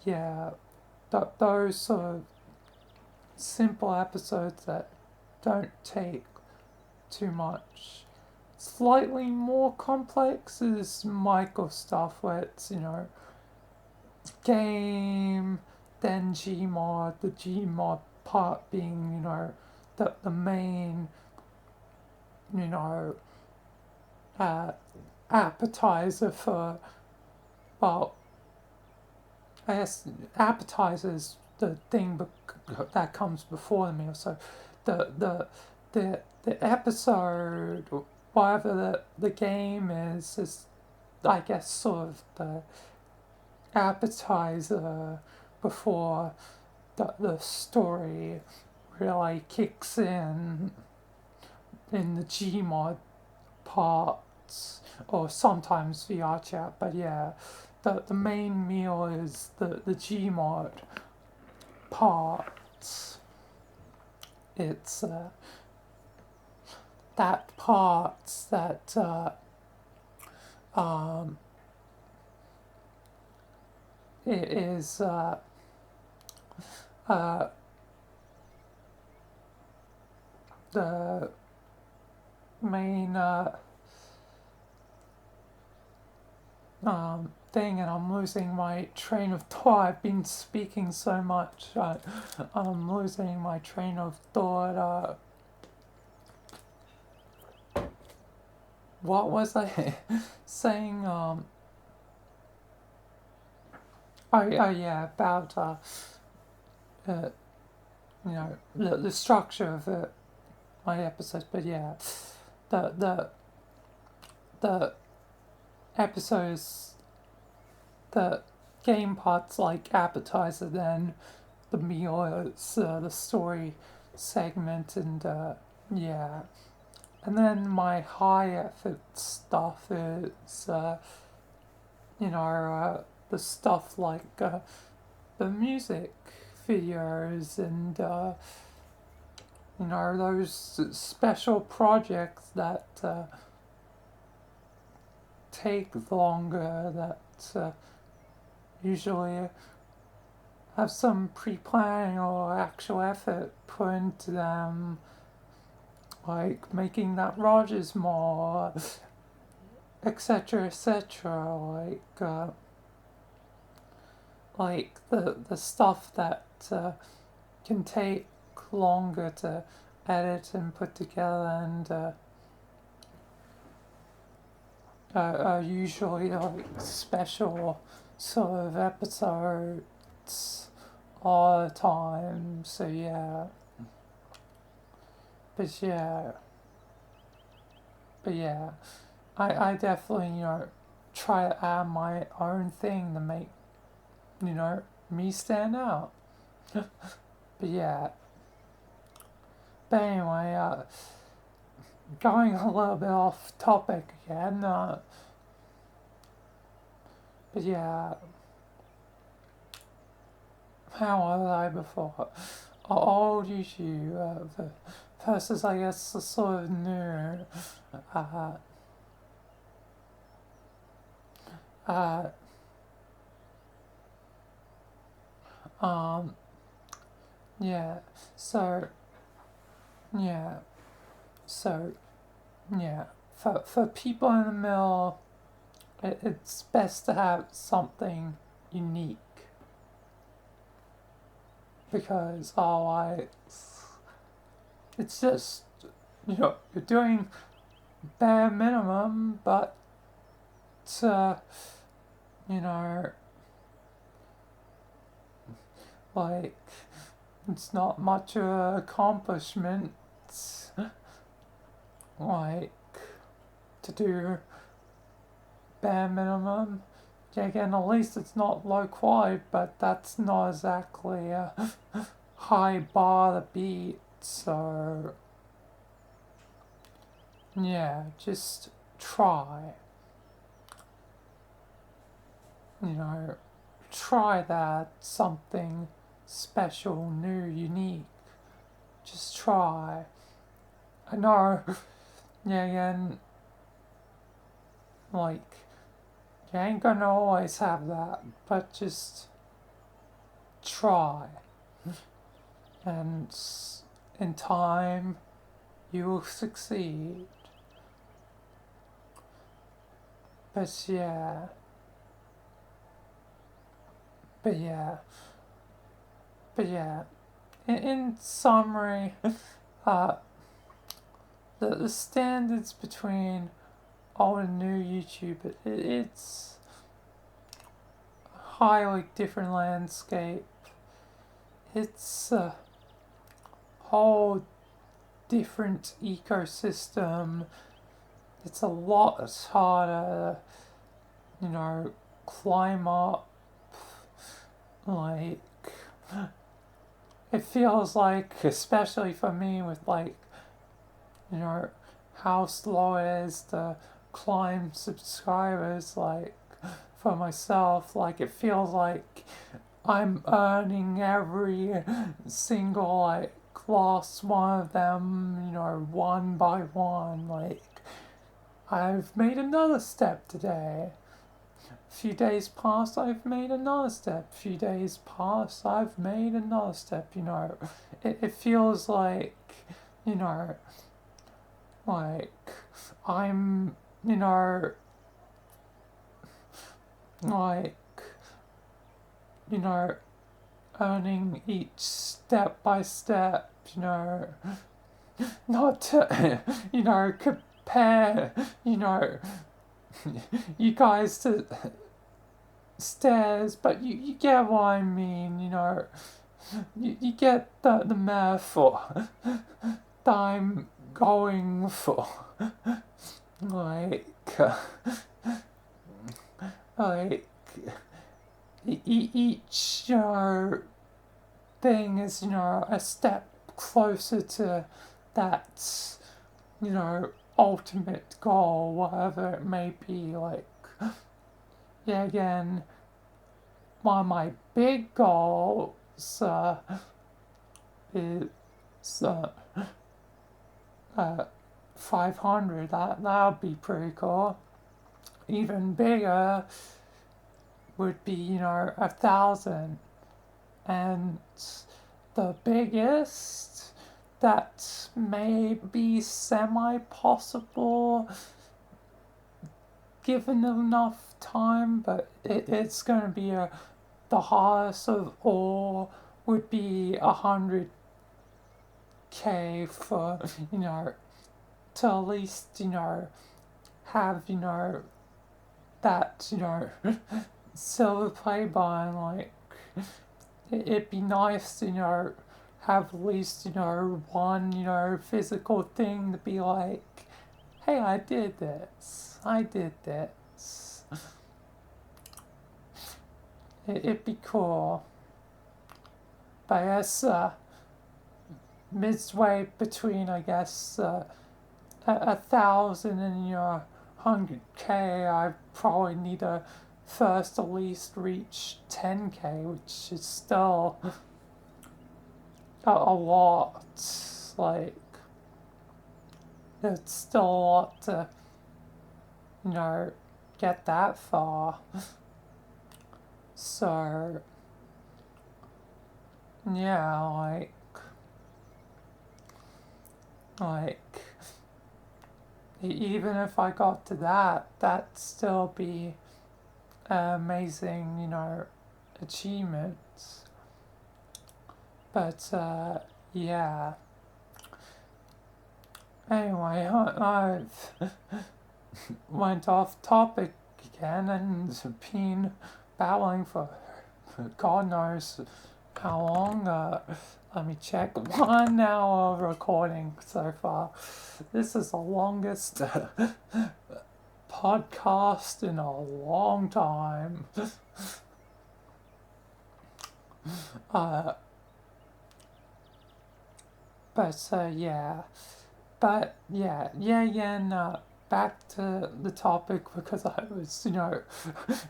Yeah, those sort of simple episodes that don't take too much. Slightly more complex is Michael stuff where it's, game, then Gmod, the Gmod part being, the main, uh, appetizer for, well, I guess appetizer's the thing that comes before the meal. So the episode, whatever the game is I guess sort of the appetizer before the story really kicks in the Gmod parts, or sometimes VR chat, but yeah, the main meal is the Gmod parts. It's that parts that it is the main thing, and I'm losing my train of thought. I've been speaking so much, I'm losing my train of thought. What was I saying? Oh yeah, about the structure of my episodes. But yeah, the episodes, the game parts like appetizer, then the meal is the story segment, and yeah, and then my high effort stuff is the stuff like the music videos and those special projects that take longer, that usually have some pre-planning or actual effort put into them, like making that Rogers more, etc., etc. Like the stuff that can take longer to edit and put together, and are usually like special sort of episodes all the time. So yeah, but yeah, I definitely try to add my own thing to make me stand out. But yeah. But anyway, going a little bit off topic again, but yeah, how was I before? Old YouTube versus, I guess, the sort of new. Uh, uh, um, yeah, so, yeah, so, yeah, for people in the middle, it's best to have something unique because otherwise it's just, you're doing bare minimum, but, uh, you know, like, it's not much of an accomplishment, like, to do bare minimum. Yeah, again, at least it's not low quality, but that's not exactly a high bar to beat, so yeah, just try. Try that something special, new, unique. Just try. I know, yeah, again, like, you ain't gonna always have that, but just try. And in time, you will succeed. But yeah, but yeah, but yeah. In summary, uh, the standards between old and new YouTube, it's a highly different landscape. It's a whole different ecosystem. It's a lot harder, climb up. Like, it feels like, especially for me, with how slow it is to climb subscribers, like, for myself, like, it feels like I'm earning every single, last one of them, one by one. Like, I've made another step today. A few days past, I've made another step. A few days past, I've made another step. It feels like, you know, like I'm, like, you know, earning each step by step, not to, compare, you guys to stairs, but you get what I mean, you get the metaphor that I'm going for. Like, like, each, thing is, a step closer to that, ultimate goal, whatever it may be. Like, yeah, again, one of my big goals is 500. That would be pretty cool. Even bigger would be, 1,000. And the biggest that may be semi-possible given enough time, but it's going to be the hardest of all would be 100K for, to at least, have, that, silver play button. Like, it'd be nice to, have at least, one, physical thing to be like, hey, I did this. It'd be cool. But I guess, midway between, I guess, 1,000 and 100K, I probably need to first at least reach 10K, which is still a lot. Like, it's still a lot to, get that far. So, yeah, like, even if I got to that, that'd still be amazing, achievements. But, yeah. Anyway, I've went off topic again and been battling for God knows how long. Let me check. 1 hour of recording so far. This is the longest podcast in a long time. Yeah. But yeah, and back to the topic because I was,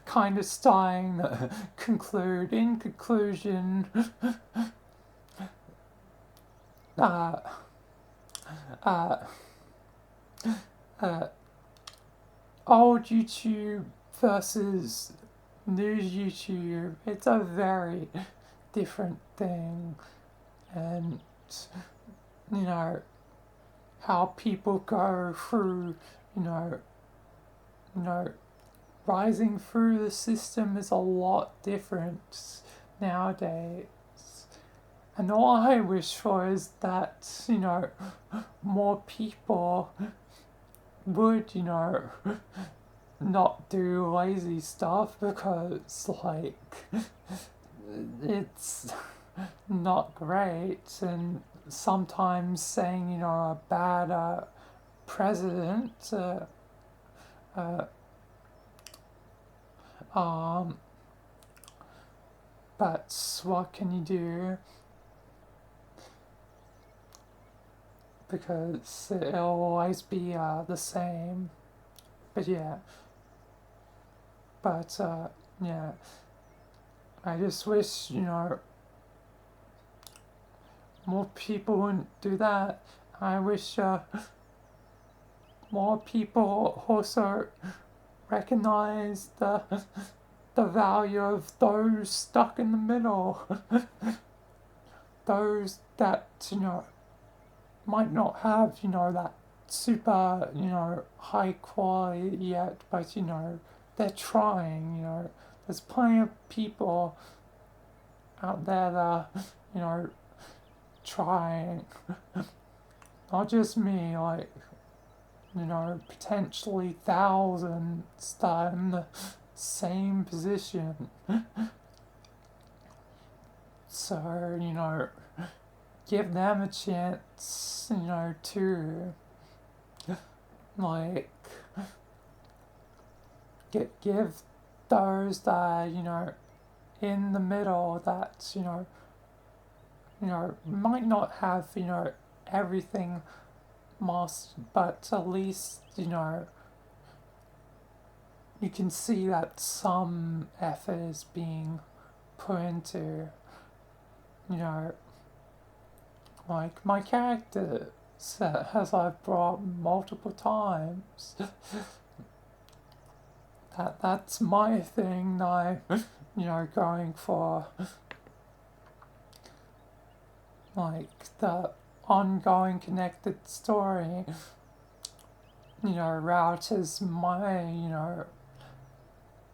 kind of starting to conclude. In conclusion, uh, uh, old YouTube versus new YouTube, it's a very different thing. And, how people go through, rising through the system is a lot different nowadays. And all I wish for is that, more people would, not do lazy stuff because, like, it's not great. And sometimes saying, a bad president, but what can you do? Because it'll always be the same. But yeah. But yeah. I just wish, more people wouldn't do that. I wish more people also recognize the value of those stuck in the middle. Those that, might not have, that super, high quality yet, but, they're trying, There's plenty of people out there that, trying. Not just me, like, potentially thousands that are in the same position. So, give them a chance, to, like, give those that are, in the middle that, might not have, everything mastered, but at least, you can see that some effort is being put into, like my character set, as I've brought multiple times. That's my thing I'm, going for. Like the ongoing connected story, route is my,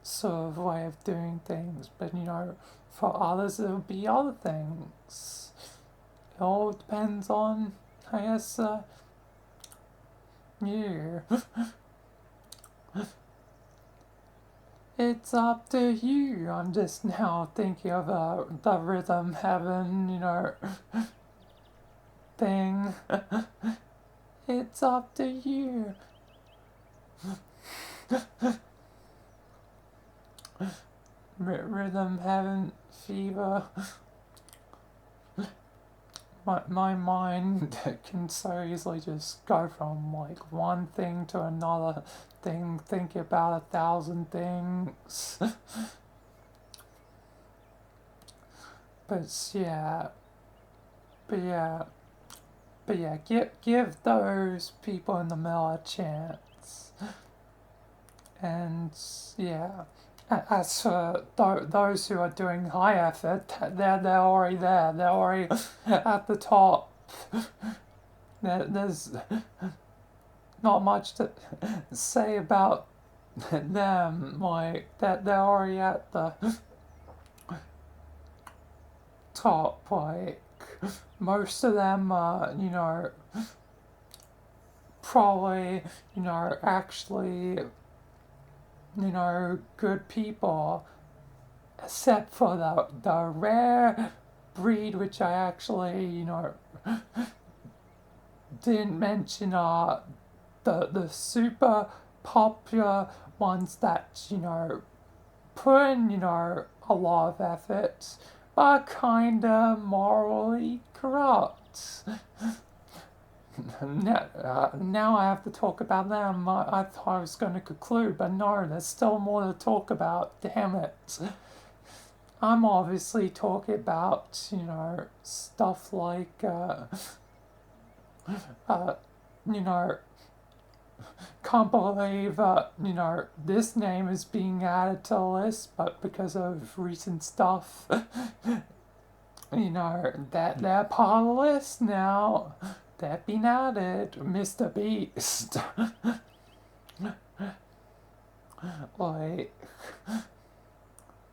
sort of way of doing things. But, for others it'll be other things. It all depends on, I guess, you. It's up to you. I'm just now thinking of the rhythm heaven, thing. It's up to you. Rhythm heaven fever. my mind can so easily just go from like one thing to another thing, thinking about 1,000 things. But yeah, but yeah, but yeah, give those people in the middle a chance. And yeah, as for those who are doing high effort, they're already there. They're already at the top. There's not much to say about them. Like that, they're already at the top. Like most of them are, probably, actually, good people, except for the rare breed, which I actually, didn't mention, the super popular ones that, put in, a lot of effort, but kinda morally corrupt. Now I have to talk about them. I thought I was going to conclude, but no, there's still more to talk about. Damn it. I'm obviously talking about, stuff like, you know, can't believe, this name is being added to the list, but because of recent stuff, that they're part of the list now. They've been added. Mr. Beast. like,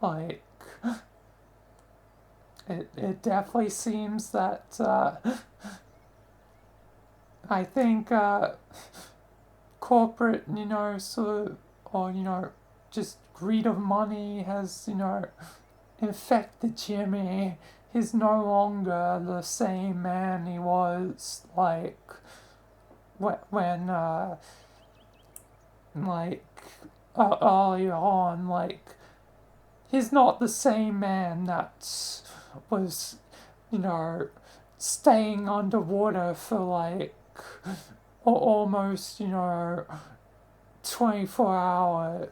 like, it definitely seems that, I think, corporate, sort of, or, just greed of money has, infected Jimmy. He's no longer the same man he was, like, when like, earlier on, like, he's not the same man that was, staying underwater for, like, almost, 24 hours,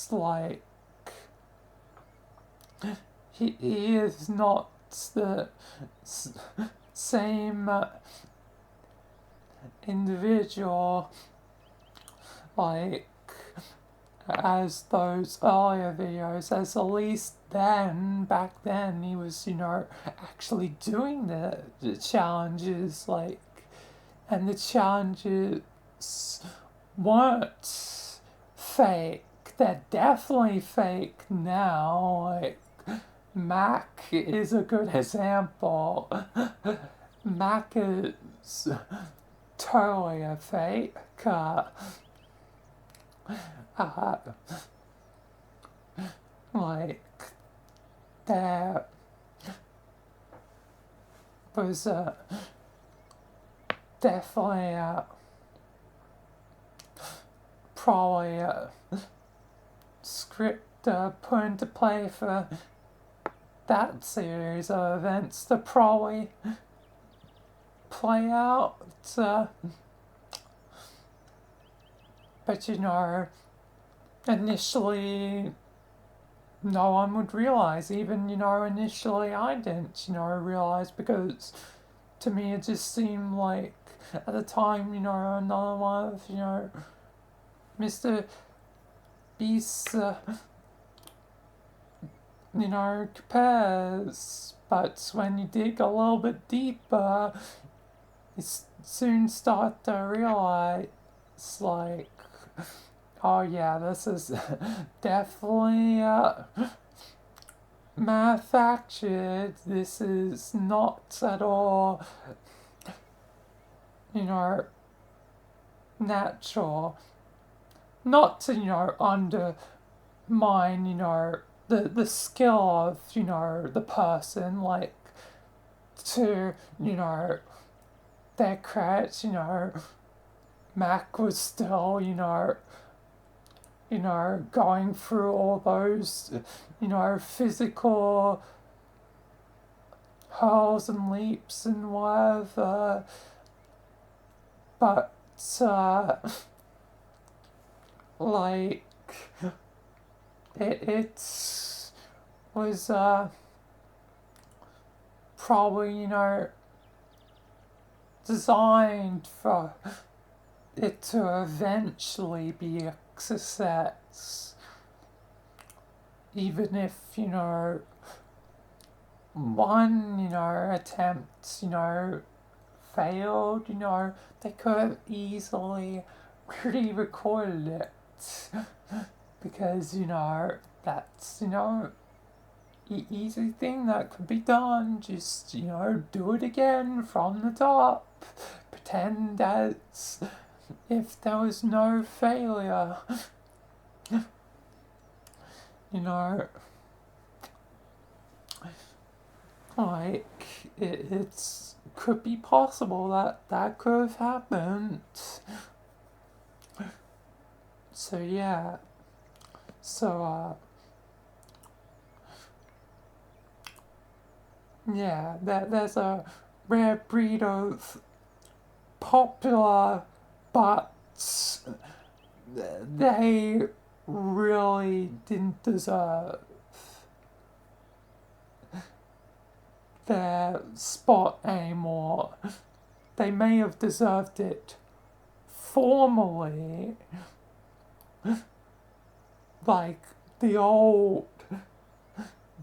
like, he is not the same individual, like, as those earlier videos, as at least back then, he was, actually doing the challenges, like, and the challenges weren't fake. They're definitely fake now, like, Mac is a good example. Mac is totally a fake. Like, there was definitely probably a script put into play for that series of events to probably play out. But initially no one would realize. Even, initially I didn't, realize, because to me it just seemed like at the time, another one of, Mr. Beast's, compares. But when you dig a little bit deeper, you soon start to realize, like, oh yeah, this is definitely manufactured. This is not at all, natural. Not to, undermine, the skill of, the person, like, to, their credit, Mac was still, going through all those, physical hurls and leaps and whatever, but like it was probably, designed for it to eventually be a success, even if, one, attempt, failed, they could have easily re-recorded it because, that's, easy thing that could be done. Just, do it again from the top. Pretend as if there was no failure. Like, it's could be possible that could have happened. So, yeah. So, yeah, there's a rare breed of popular, but they really didn't deserve their spot anymore. They may have deserved it formally, like the old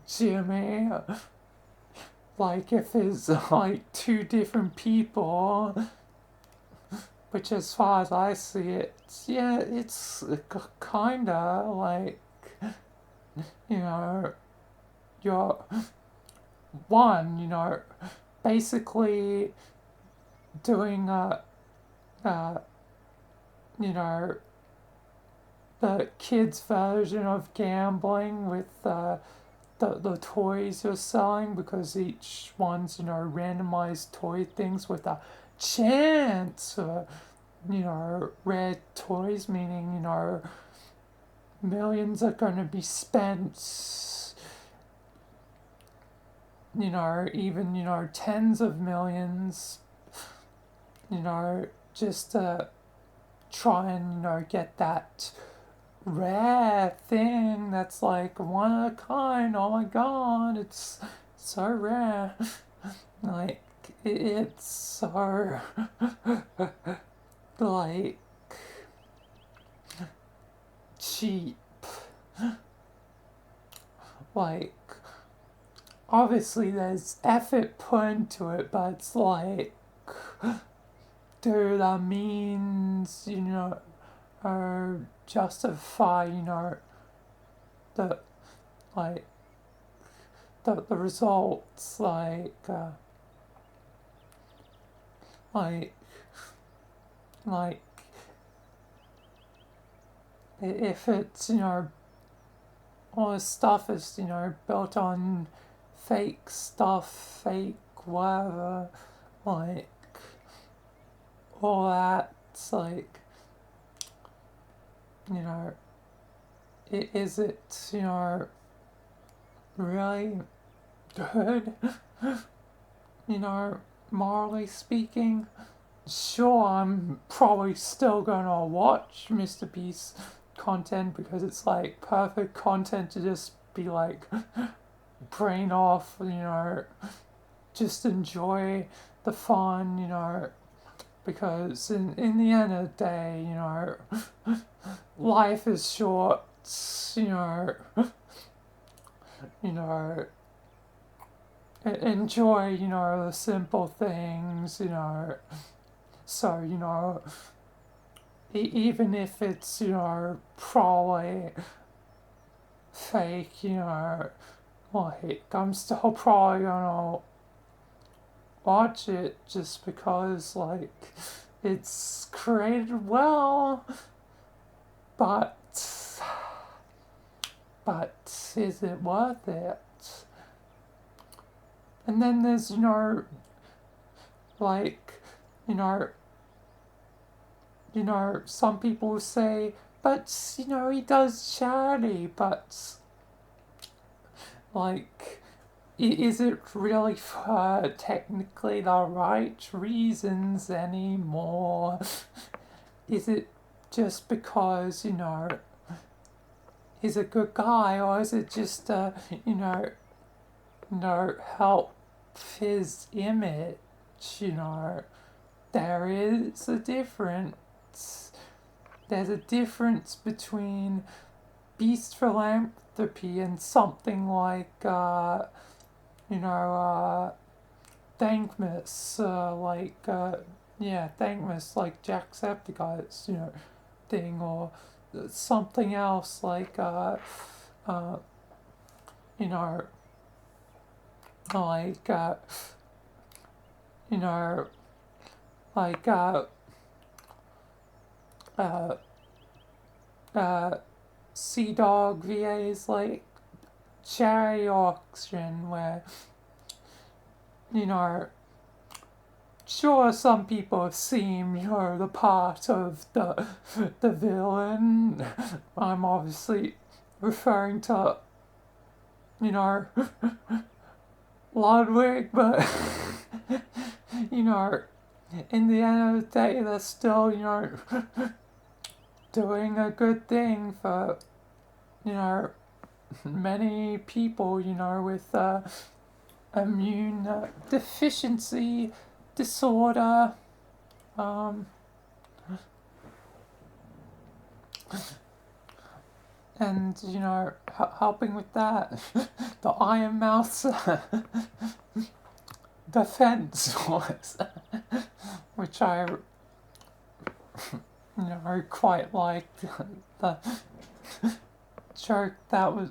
Jimmy. Like if it's like two different people, which as far as I see it, yeah, it's kinda like, you're one, basically doing the kids' version of gambling with the toys you're selling, because each one's, randomized toy things with a chance for, rare toys, meaning, millions are going to be spent, even, tens of millions, just to try and, get that rare thing that's like one of a kind. Oh my god, it's so rare. Like, it's so like cheap. Like, obviously there's effort put into it, but it's like, dude, that means, or justify, the, like, the results, like, if it's, all this stuff is, built on fake stuff, fake whatever, like, all that's like, is it, really good, morally speaking? Sure, I'm probably still gonna watch Mr. Beast's content because it's like perfect content to just be like brain off, just enjoy the fun, because in the end of the day, life is short, enjoy, the simple things, so, even if it's, probably fake, like, I'm still probably gonna watch it just because, like, it's created well, but is it worth it? And then there's, like, some people say, but, he does charity, but, like, is it really for technically the right reasons anymore? Is it just because, he's a good guy, or is it just, help his image, There is a difference. There's a difference between beast philanthropy and something like, Thankmas, Thankmas, like Jacksepticeye's, thing, or something else like, you know, like, you know, like, uh, Sea Dog VA's like charity auction where, sure, some people seem, the part of the villain. I'm obviously referring to, Ludwig, but, in the end of the day, they're still, doing a good thing for, many people, with immune deficiency disorder. And, helping with that. The Iron Mouse defense was, which I, quite liked. The joke that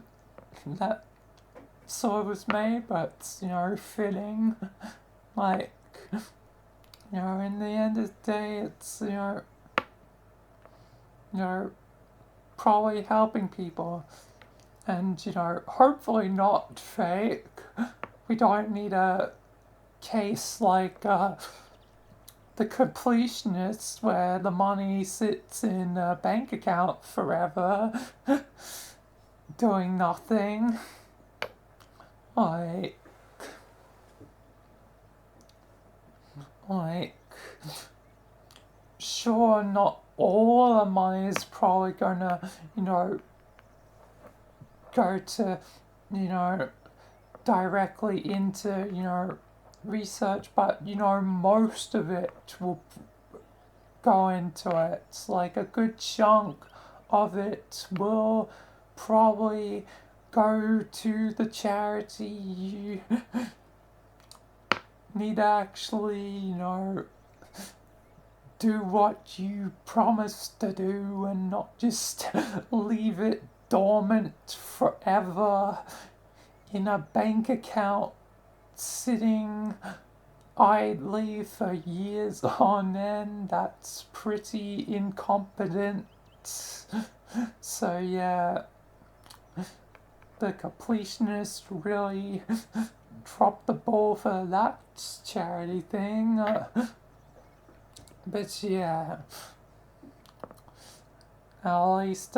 sort of was made, but, fitting. Like, in the end of the day, it's, probably helping people. And, hopefully not fake. We don't need a case like the Completionist where the money sits in a bank account forever doing nothing. Like, sure, not all the money is probably gonna, go to, directly into, research, but, most of it will go into it. It's like a good chunk of it will probably go to the charity you need to actually, do what you promised to do and not just leave it dormant forever in a bank account sitting idly for years on end. That's pretty incompetent. So yeah, the Completionist really dropped the ball for that charity thing. But yeah, at least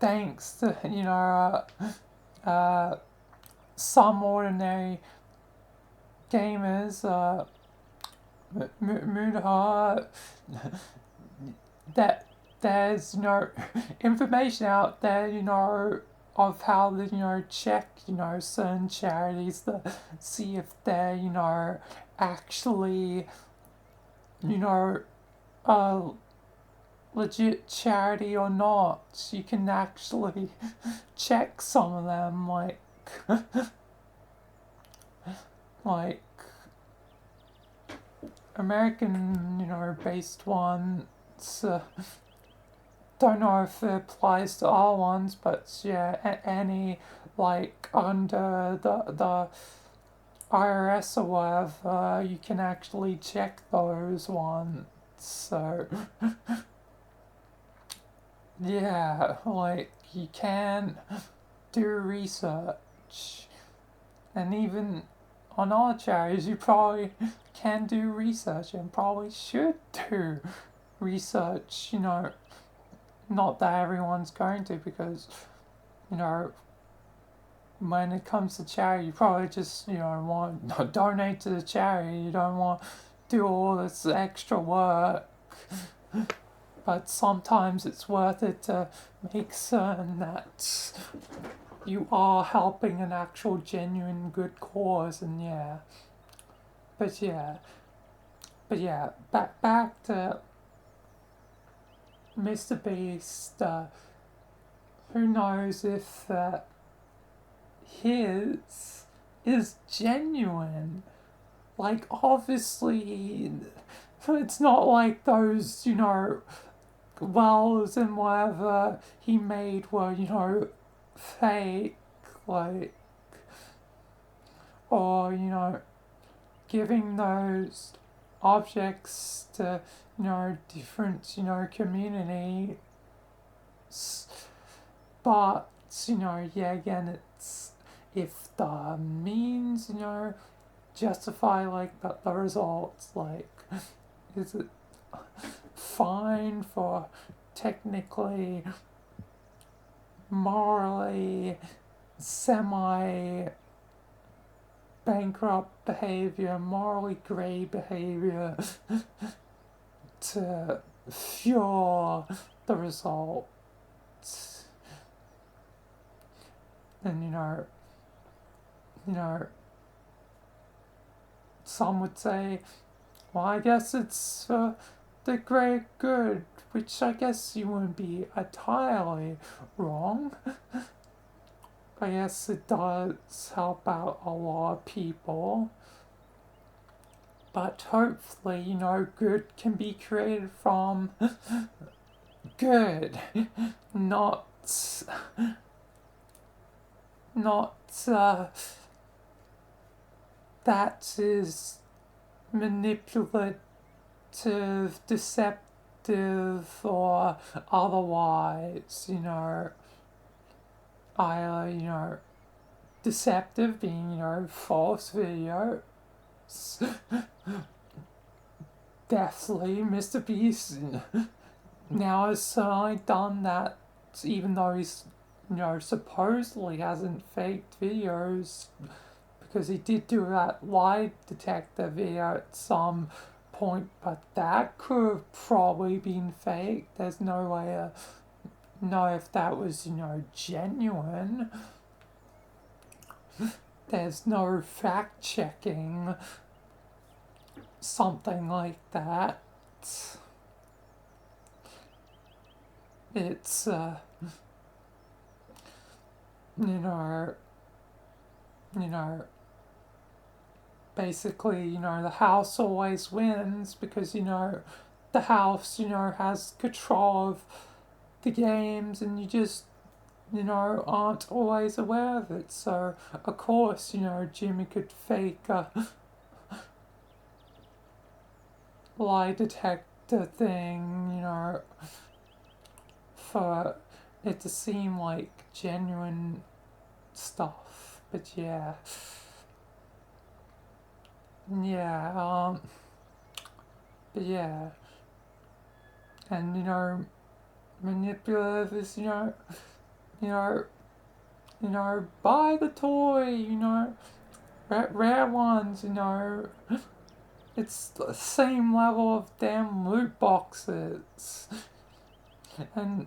thanks to, some ordinary gamers, Moonha, that there's, information out there, of how to, check, certain charities to see if they're, actually, a legit charity or not. You can actually check some of them, like American, based ones. Don't know if it applies to all ones, but yeah, any like under the IRS or whatever, you can actually check those ones. So yeah, like you can do research, and even on all charities, you probably can do research and probably should do research. Not that everyone's going to, because when it comes to charity, you probably just, want to donate to the charity. You don't want to do all this extra work. But sometimes it's worth it to make certain that you are helping an actual genuine good cause, and yeah. But yeah, back to Mr. Beast. Who knows if his is genuine? Like, obviously, it's not like those, wells and whatever he made were, fake, like, or, giving those objects to, different, communities. But, yeah, again, it's if the means, justify, like, the results, like, is it fine for technically, morally, semi-bankrupt behavior, morally grey behavior to fuel the results? And, some would say, well, I guess it's for the great good, which I guess you wouldn't be entirely wrong. I guess it does help out a lot of people. But hopefully, good can be created from good, not that is manipulative, deceptive, or otherwise, either, deceptive being, false videos. Definitely, Mr. Beast now has certainly done that, even though he's, supposedly hasn't faked videos, because he did do that lie detector video at some point, but that could have probably been fake. There's no way to know if that was, genuine. There's no fact checking something like that. It's, basically, the house always wins because, the house, has control of the games, and you just, aren't always aware of it. So, of course, Jimmy could fake a lie detector thing, for it to seem like genuine stuff. But yeah. Yeah, but yeah. And, manipulative is, buy the toy, rare ones, it's the same level of damn loot boxes. And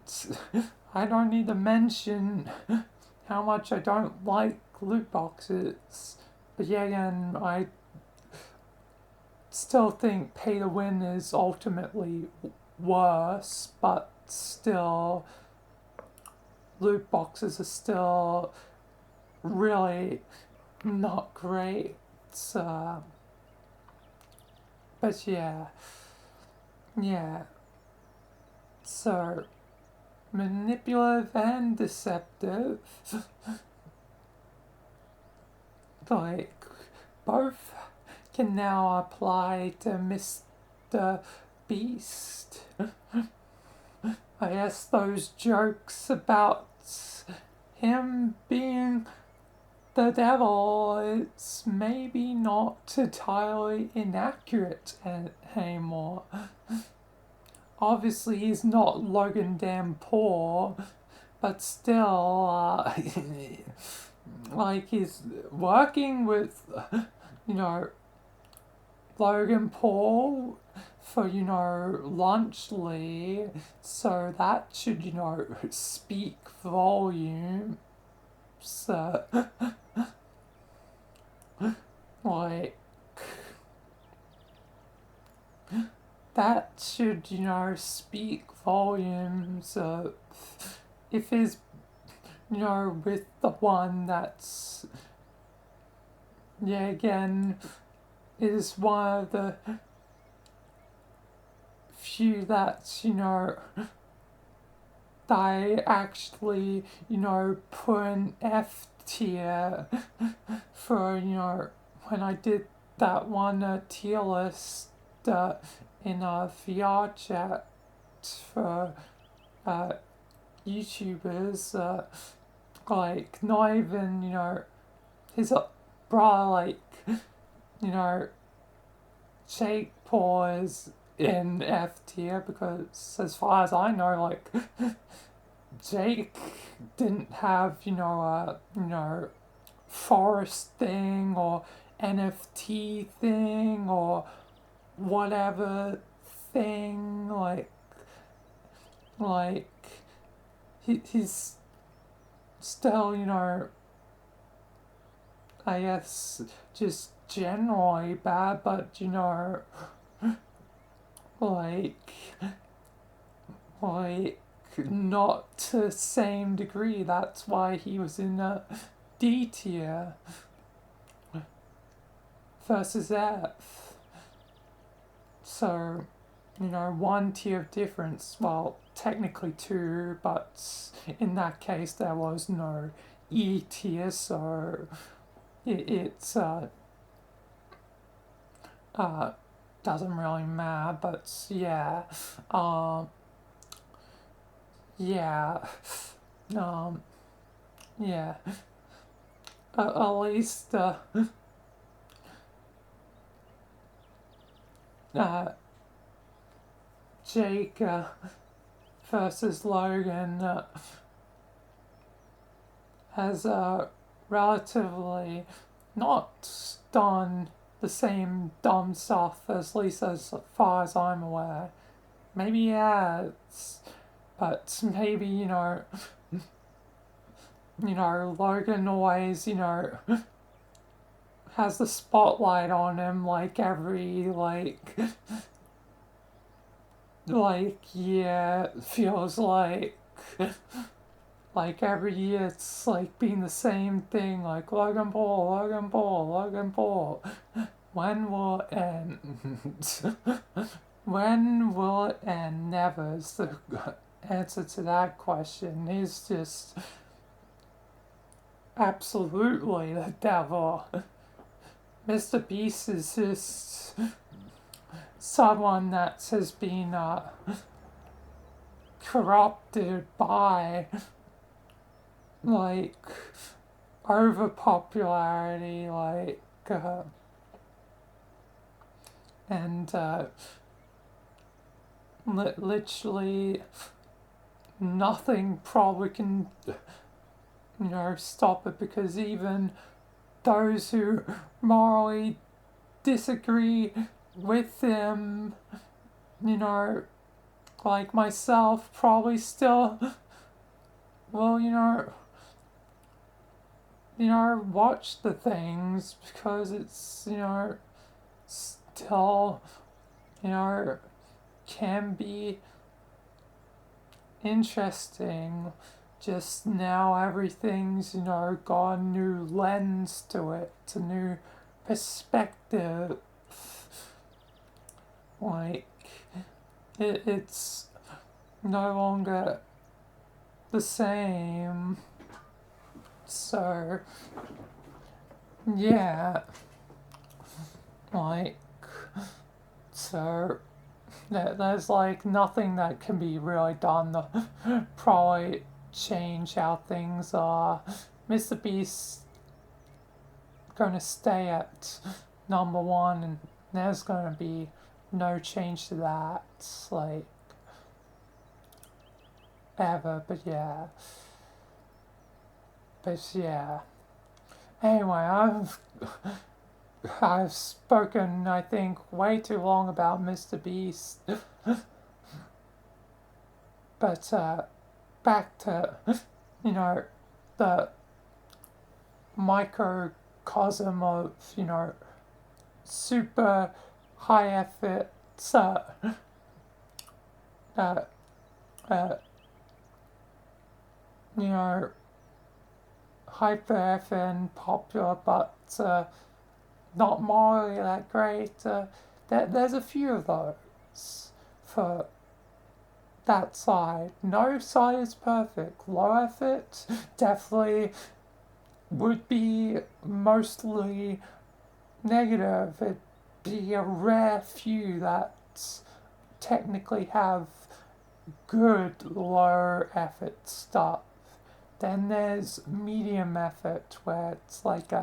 I don't need to mention how much I don't like loot boxes. But yeah, again, I still think pay to win is ultimately worse, but still, loot boxes are still really not great. But yeah. So, manipulative and deceptive, like, both can now apply to Mr. Beast. I guess those jokes about him being the devil, it's maybe not entirely inaccurate anymore. Obviously, he's not Logan damn Paul, but still, like he's working with, you know, Logan Paul for, you know, Lunchly, so that should, you know, speak volume. So, like, that should, you know, speak volumes. If he's, you know, with the one that's, yeah, again, is one of the few that's, you know, they actually, you know, put an F tier for, you know, when I did that one tier list in a VR chat for uh, YouTubers, like, not even, you know, his brother, like, you know, Jake Paul is in F tier because, as far as I know, like, Jake didn't have, you know, forest thing or NFT thing or whatever thing, like he's still, you know, I guess just generally bad, but, you know, like like not to the same degree. That's why he was in a D tier versus F. So, you know, one tier of difference. Well, technically two, but in that case there was no E tier, so it's doesn't really matter. But yeah, um, yeah, um, yeah. At least uh, Jake versus Logan has relatively not done the same dumb stuff, at least as far as I'm aware. Maybe yeah, but maybe, you know, Logan always, you know, has the spotlight on him like every like yeah, feels like every year it's like being the same thing, like Logan Paul, Logan Paul, Logan Paul. When will it end? When will it end? Never is the answer to that question. He's just absolutely the devil. Mr. Beast is just someone that has been corrupted by like overpopularity, and literally nothing probably can, you know, stop it, because even those who morally disagree with him, you know, like myself, probably still will, watch the things because it's, you know, still, you know, can be interesting. Just now everything's, you know, got a new lens to it, a new perspective. Like, it's no longer the same. So, yeah. Like, so there's like nothing that can be really done to probably change how things are. Mr. Beast gonna stay at number one, and there's gonna be no change to that, like, ever. But yeah. Anyway, I've spoken, I think, way too long about Mr. Beast. But back to, you know, the microcosm of, super high effort, uh, uh, you know, hyper effort and popular, but not morally that great. There's a few of those for that side. No side is perfect. Low effort definitely would be mostly negative. It'd be a rare few that technically have good low effort stuff. Then there's medium effort where it's like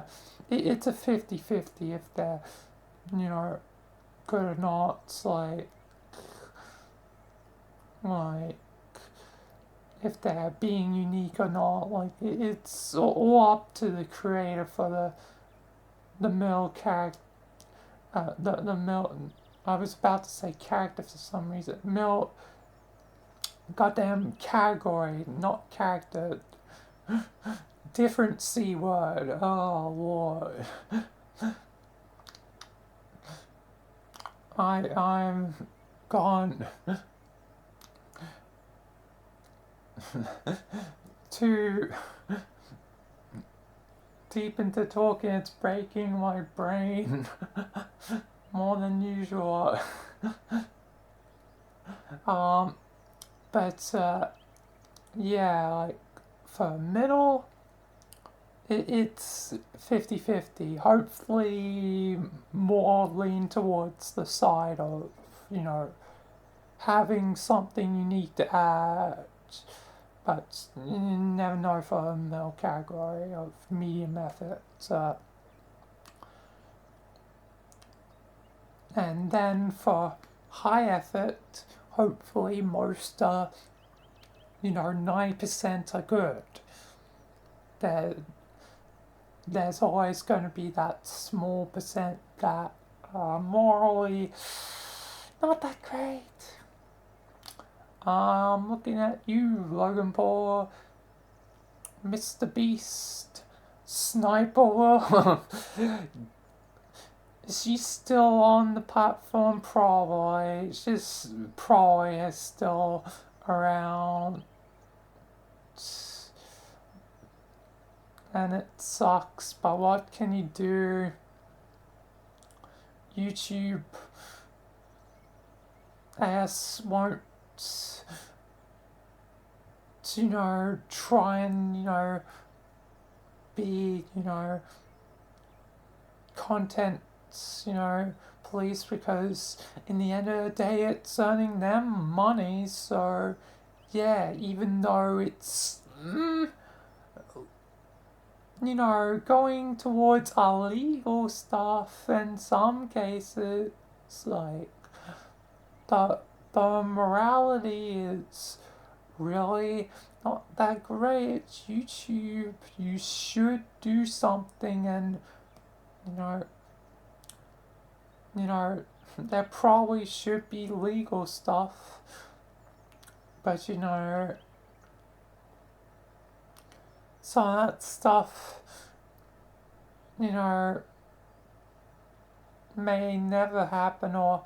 it's a 50-50 if they're, good or not. It's like if they're being unique or not. Like it's all up to the creator for the mill character. The mill. I was about to say character for some reason. Mill. Goddamn category, not character. Different C word. Oh Lord. I'm gone too deep into talking. It's breaking my brain more than usual. But yeah, like for middle, it's 50-50. Hopefully more lean towards the side of, having something unique to add. But you never know for a middle category of medium effort. And then for high effort, hopefully most 90% are good. There's always going to be that small percent that are morally not that great. I'm looking at you, Logan Paul, Mr. Beast, Sniper. Is she still on the platform? Probably. She's probably is still around. And it sucks, but what can you do? YouTube, I guess, won't, try and, be, content, police, because in the end of the day it's earning them money. So yeah, even though it's going towards illegal stuff in some cases, like the morality is really not that great. It's YouTube. You should do something, and there probably should be legal stuff, but some of that stuff, may never happen or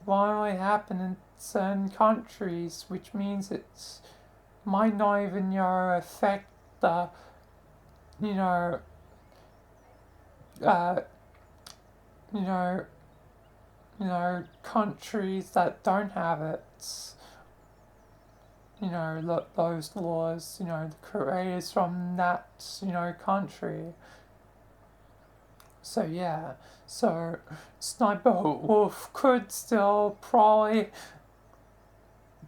will only happen in certain countries, which means it's might not even affect the countries that don't have it. Those laws, the creators from that, country. So yeah, so Sniper Wolf could still probably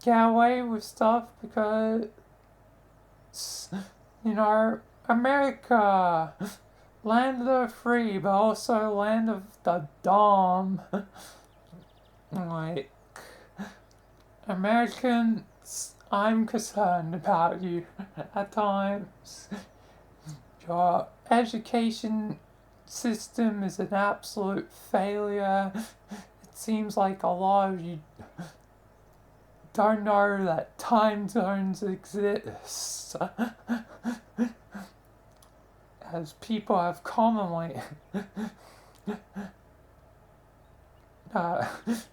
get away with stuff because, America, land of the free, but also land of the dumb. Like, Americans, I'm concerned about you at times. You're education system is an absolute failure. It seems like a lot of you don't know that time zones exist, as people have commonly, uh,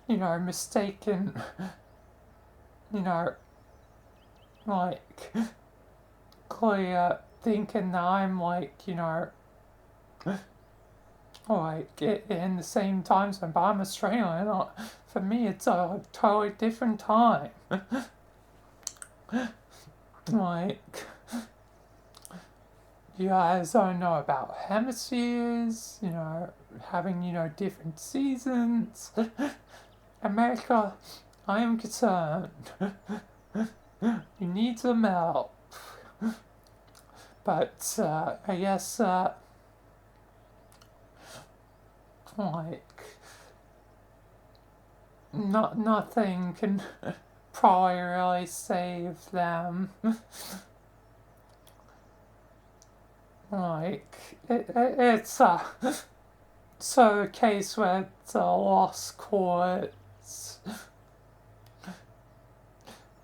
mistaken, like, clear thinking that I'm like, like in the same time zone, but I'm Australian. For me, it's a totally different time. Like, you guys don't know about hemispheres, having, different seasons. America, I am concerned. You need some help. But, I guess, like, nothing can probably really save them. Like, it's so a case where it's a lost cause.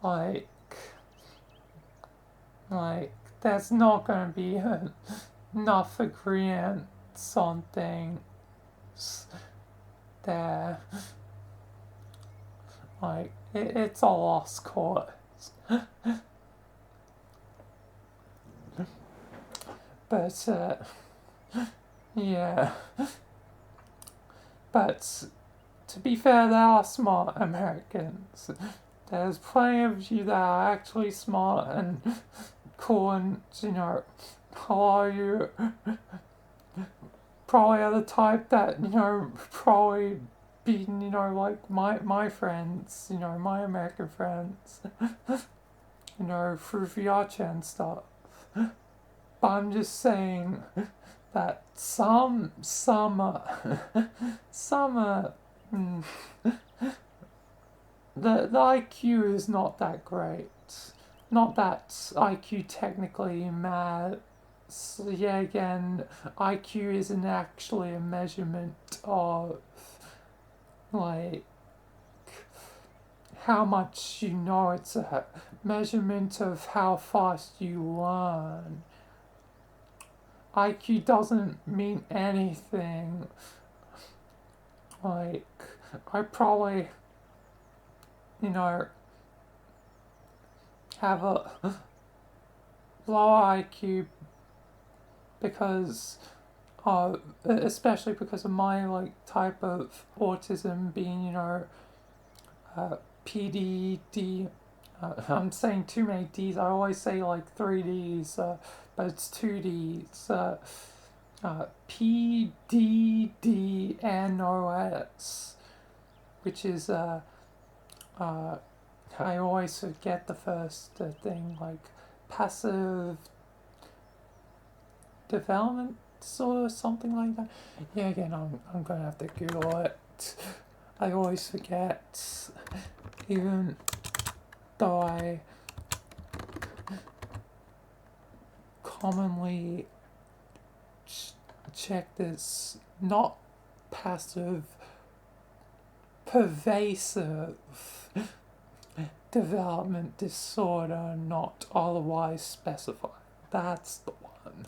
Like, there's not gonna be enough agreements on things there. Like, it's a lost cause. But, yeah. But, to be fair, there are smart Americans. There's plenty of you that are actually smart and cool, and, a lot of you probably are the type that, probably being, like my friends, my American friends, through VRChat and stuff. But I'm just saying that some the IQ is not that great. Not that IQ technically matters. Yeah, again, IQ isn't actually a measurement of, like, how much you know. It's a measurement of how fast you learn. IQ doesn't mean anything. Like, I probably, have a lower IQ because, especially because of my, like, type of autism being, PDD. I'm saying too many D's. I always say like 3 D's, but it's 2 D's. PDDNOS, which is, I always forget the first thing, like passive development or something like that. Yeah, again, I'm gonna have to Google it. I always forget, even though I commonly check this, not passive, pervasive development disorder, not otherwise specified. That's the one.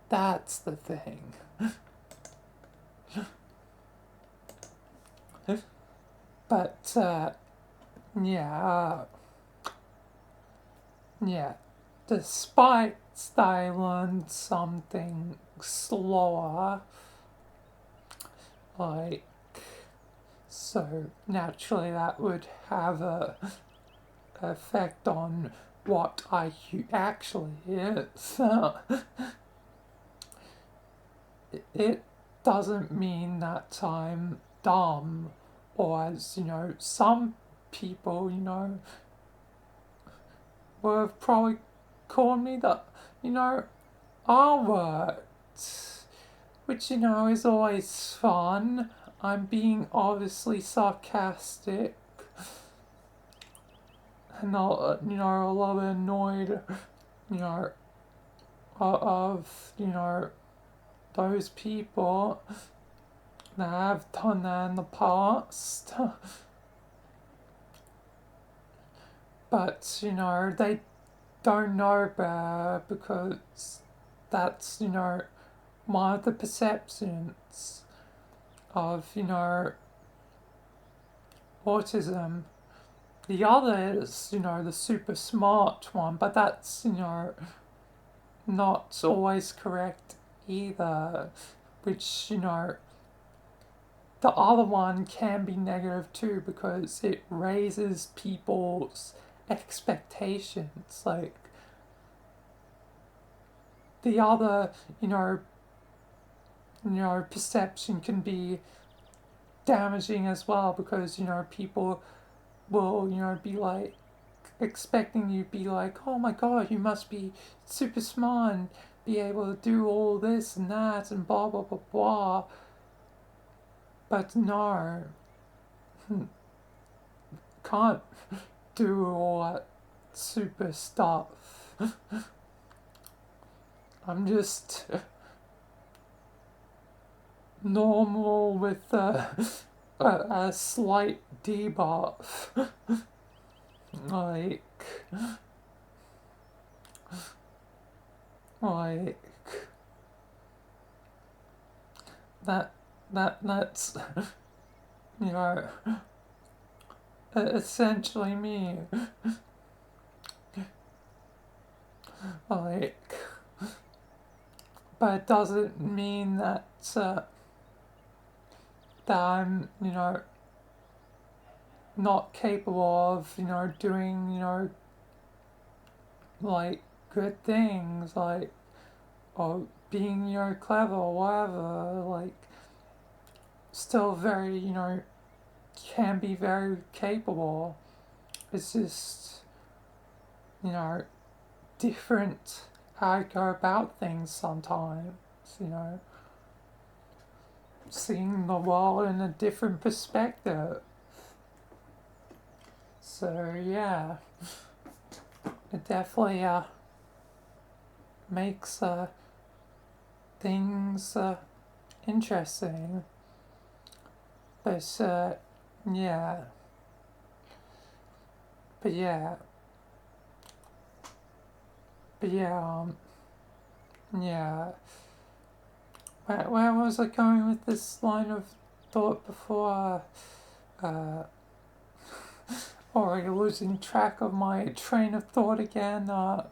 That's the thing. But, yeah, despite that I learned something slower, like, so naturally that would have a effect on what IQ actually is. It doesn't mean that I'm dumb, or as, some people, would have probably called me the, R word, which, is always fun. I'm being obviously sarcastic and, a little bit annoyed, of those people that have done that in the past. But they don't know better because that's one of the perceptions of autism. The other is the super smart one, but that's not always correct either, which the other one can be negative too because it raises people's expectations. Like the other perception can be damaging as well because people will be like expecting you to be like, oh my god, you must be super smart and be able to do all this and that and blah blah blah blah. But no, can't do all that super stuff. I'm just normal with a slight debuff. like that's essentially me. Like, but it doesn't mean that that I'm not capable of doing like good things, like, or being clever or whatever. Like, still very can be very capable. It's just different how I go about things sometimes. Seeing the world in a different perspective. So yeah, it definitely makes things interesting. But yeah, but yeah, but yeah, yeah. Where was I going with this line of thought before? Already losing track of my train of thought again. Uh,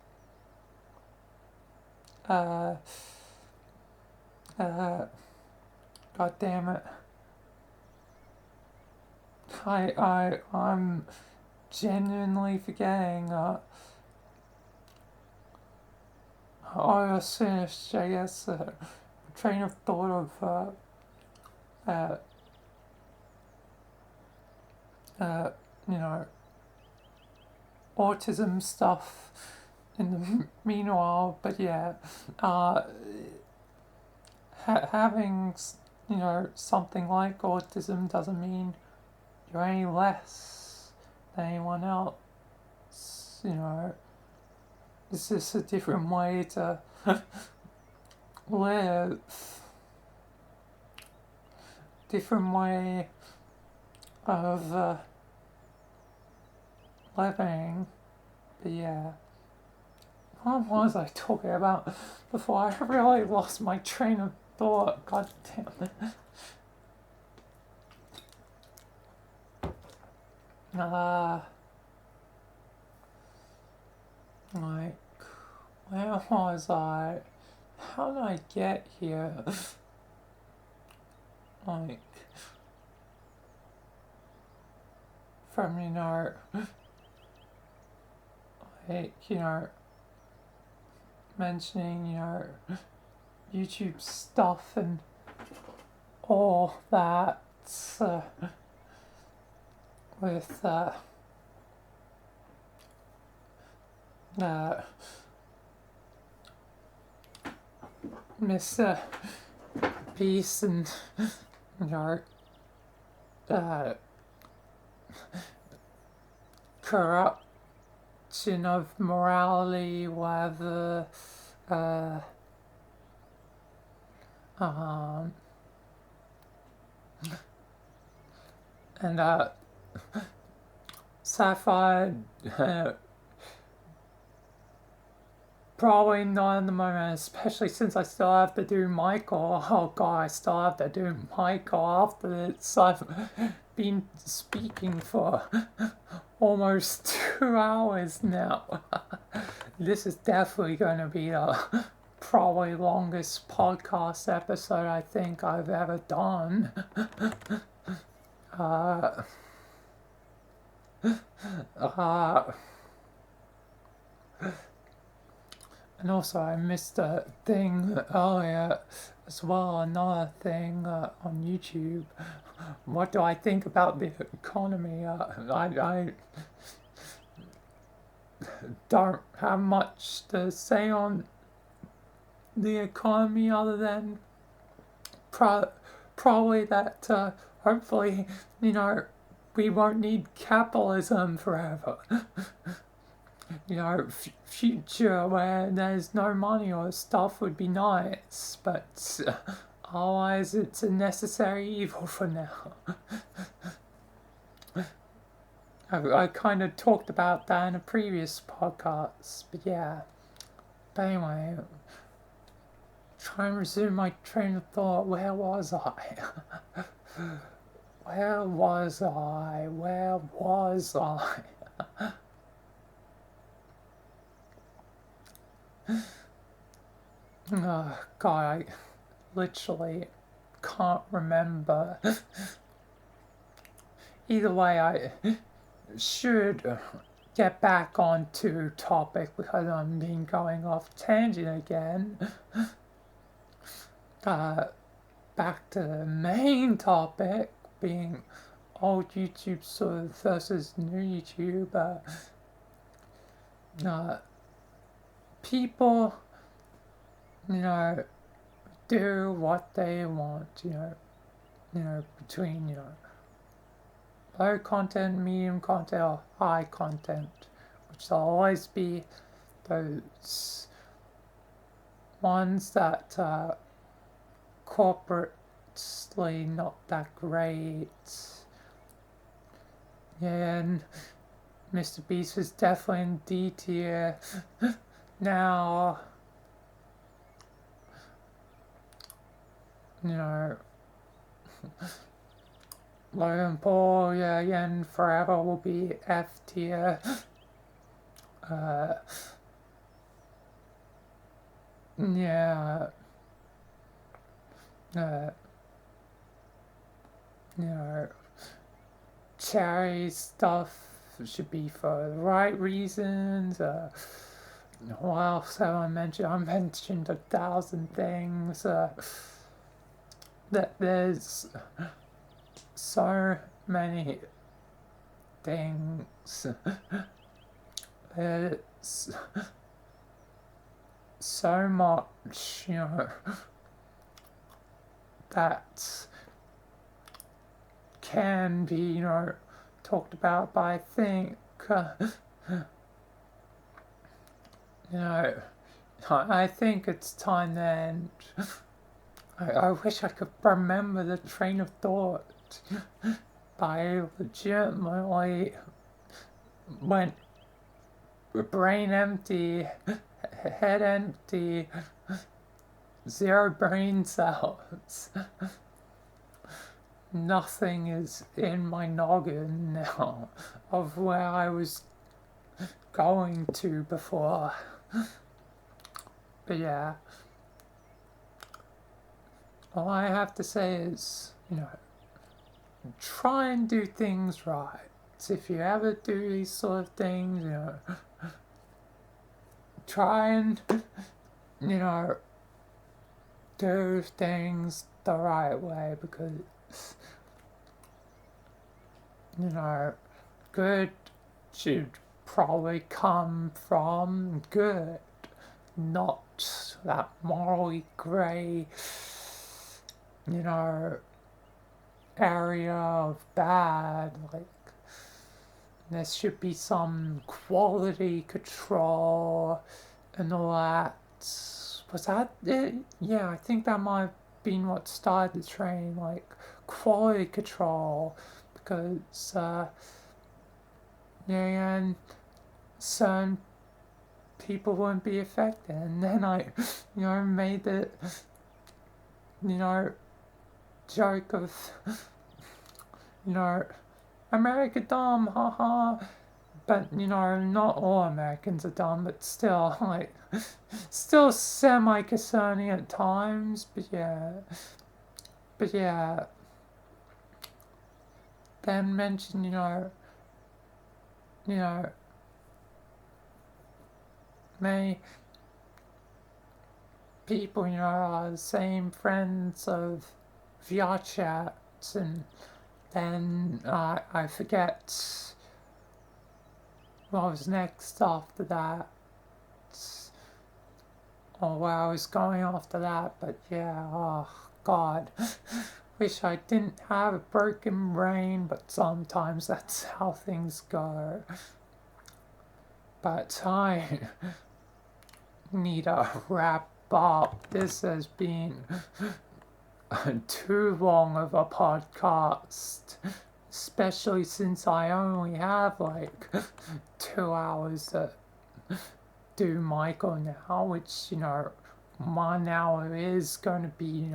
God damn it. I'm genuinely forgetting. I was finished, I guess, train of thought of autism stuff in the meanwhile. But yeah, having something like autism doesn't mean you're any less than anyone else. It's just a different way to live, different way of living. But yeah, what was I talking about before? I really lost my train of thought. God damn it. Like, where was I? How did I get here? Like, from, like, mentioning, YouTube stuff and all that, with, Mr. Beast and, corruption of morality, whatever, uh, um, and sci-fi, probably not at the moment, especially since I still have to do Michael. Oh god, I still have to do Michael after this. I've been speaking for almost 2 hours now. This is definitely going to be the probably longest podcast episode I think I've ever done. Uh, uh, and also, I missed a thing earlier as well. Another thing on YouTube. What do I think about the economy? I don't have much to say on the economy other than probably that hopefully, we won't need capitalism forever. Future where there's no money or stuff would be nice, but otherwise it's a necessary evil for now. I kind of talked about that in a previous podcast, but yeah. But anyway, try and resume my train of thought. Where was I? Where was I? Where was I? Oh, God, I literally can't remember. Either way, I should get back onto topic because I'm been going off tangent again. Back to the main topic being old YouTube sort of versus new YouTube. People, do what they want, between, low content, medium content, or high content, which will always be those ones that corporately not that great. Yeah, and Mr. Beast was definitely in D tier. Now, Logan Paul, yeah, again, forever will be F tier. Yeah. You know, charity stuff should be for the right reasons. What else have I mentioned? I mentioned 1,000 things. That there's so many things. It's so much, that can be, talked about, but I think, I think it's time to end. I wish I could remember the train of thought, but I legitimately went brain empty, head empty, zero brain cells. Nothing is in my noggin now of where I was going to before. But yeah, all I have to say is, try and do things right. If you ever do these sort of things, try and, do things the right way, because, good should probably come from good, not that morally grey, area of bad. Like, there should be some quality control and all that. was that it? Yeah, I think that might have been what started the train, like quality control, because yeah, and certain people wouldn't be affected, and then I, made the, you know, joke of, you know, America dumb, haha. But not all Americans are dumb, but still, like, still semi-concerning at times. But yeah. Then mention, you know, many people, are the same friends of VR chats, and then I forget what was next after that, or where I was going after that, but yeah, oh god. Wish I didn't have a broken brain, but sometimes that's how things go. But I need to wrap up. This has been too long of a podcast, especially since I only have like 2 hours to do Michael now, which 1 hour is going to be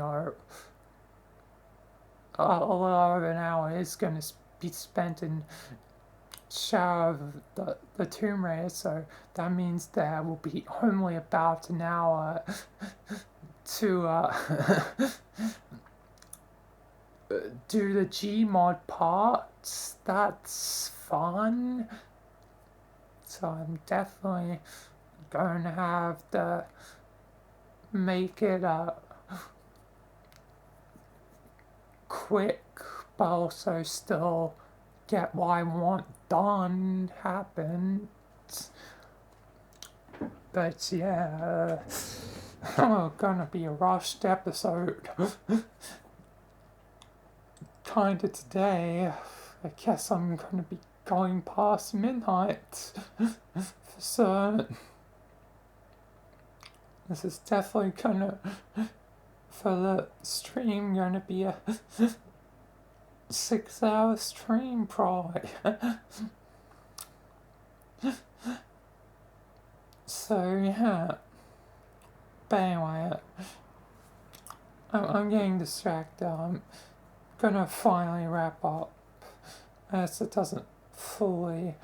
a lot of an hour is going to be spent in Shadow of the Tomb Raider, so that means there will be only about an hour to do the Gmod parts. That's fun. So I'm definitely going to have to make it quick, but also still get what I want done happen. But yeah, gonna be a rushed episode. Kinda today. I guess I'm gonna be going past midnight for certain. This is definitely gonna, for the stream, gonna be a 6-hour stream probably. So yeah. But anyway, I'm getting distracted. I'm gonna finally wrap up, as it doesn't fully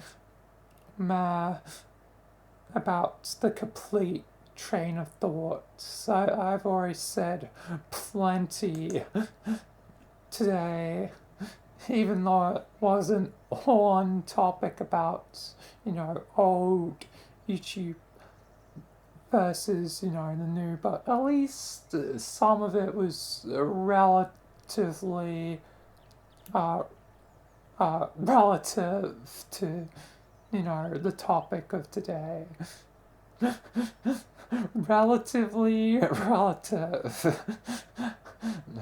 matter about the complete train of thoughts. I've already said plenty today, even though it wasn't on topic about, old YouTube versus, the new, but at least some of it was relatively relative to, the topic of today. Relatively relative.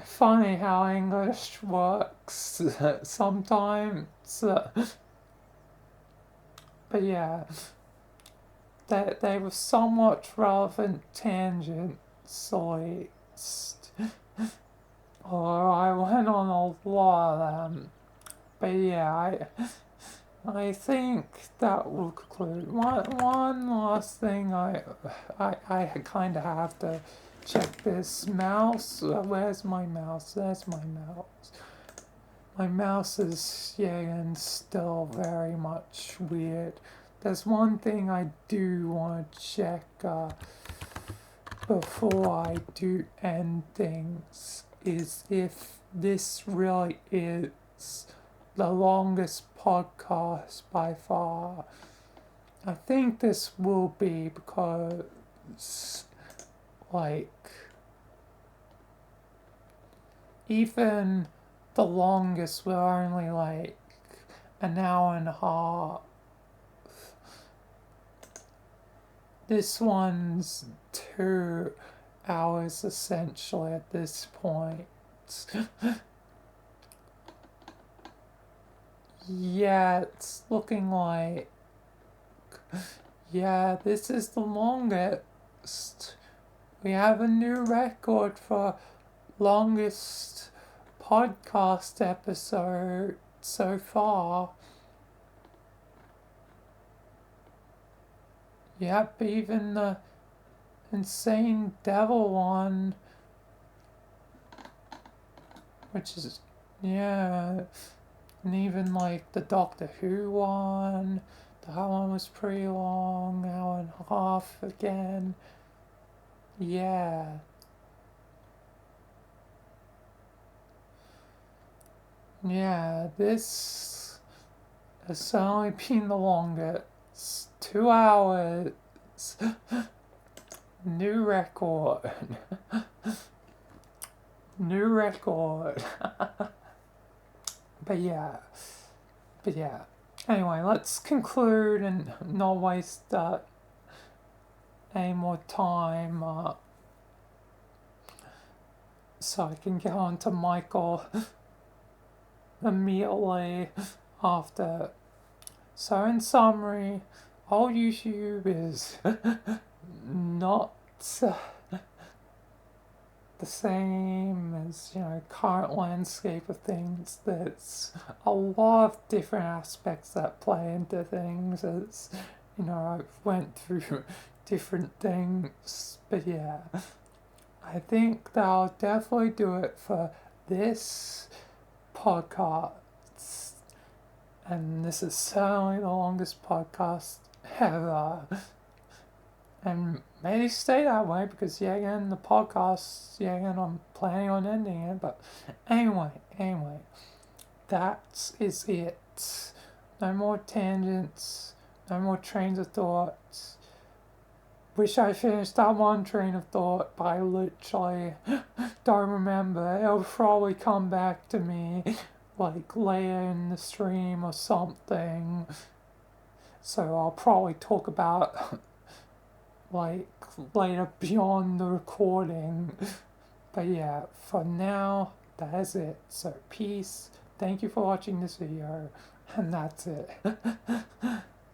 Funny how English works sometimes. But yeah, they were somewhat relevant tangents, at least. Or I went on a lot of them. But yeah, I think that will conclude. One last thing, I kind of have to check this mouse. Where's my mouse? There's my mouse. My mouse is, and still very much weird. There's one thing I do want to check before I do end things, is if this really is the longest podcast by far. I think this will be, because, like, even the longest were only like an hour and a half. This one's 2 hours essentially at this point. Yeah, it's looking like, yeah, this is the longest. we have a new record for longest podcast episode so far. Yep, even the Insane Devil one, which is, yeah, and even like the Doctor Who one, that one was pretty long, hour and a half again. Yeah. Yeah, this has certainly been the longest. 2 hours. New record. New record. But yeah. Anyway, let's conclude and not waste any more time so I can get on to Michael immediately after. So in summary, old YouTube is not the same as, current landscape of things. There's a lot of different aspects that play into things as, I've went through different things. But yeah, I think that I'll definitely do it for this podcast. And this is certainly the longest podcast ever. And maybe stay that way because, again, the podcast, again, I'm planning on ending it. But anyway, that is it. No more tangents, no more trains of thought. Wish I finished that one train of thought, but I literally don't remember. It'll probably come back to me like later in the stream or something. So I'll probably talk about like later beyond the recording. But yeah, for now, that is it. So peace. Thank you for watching this video. And that's it.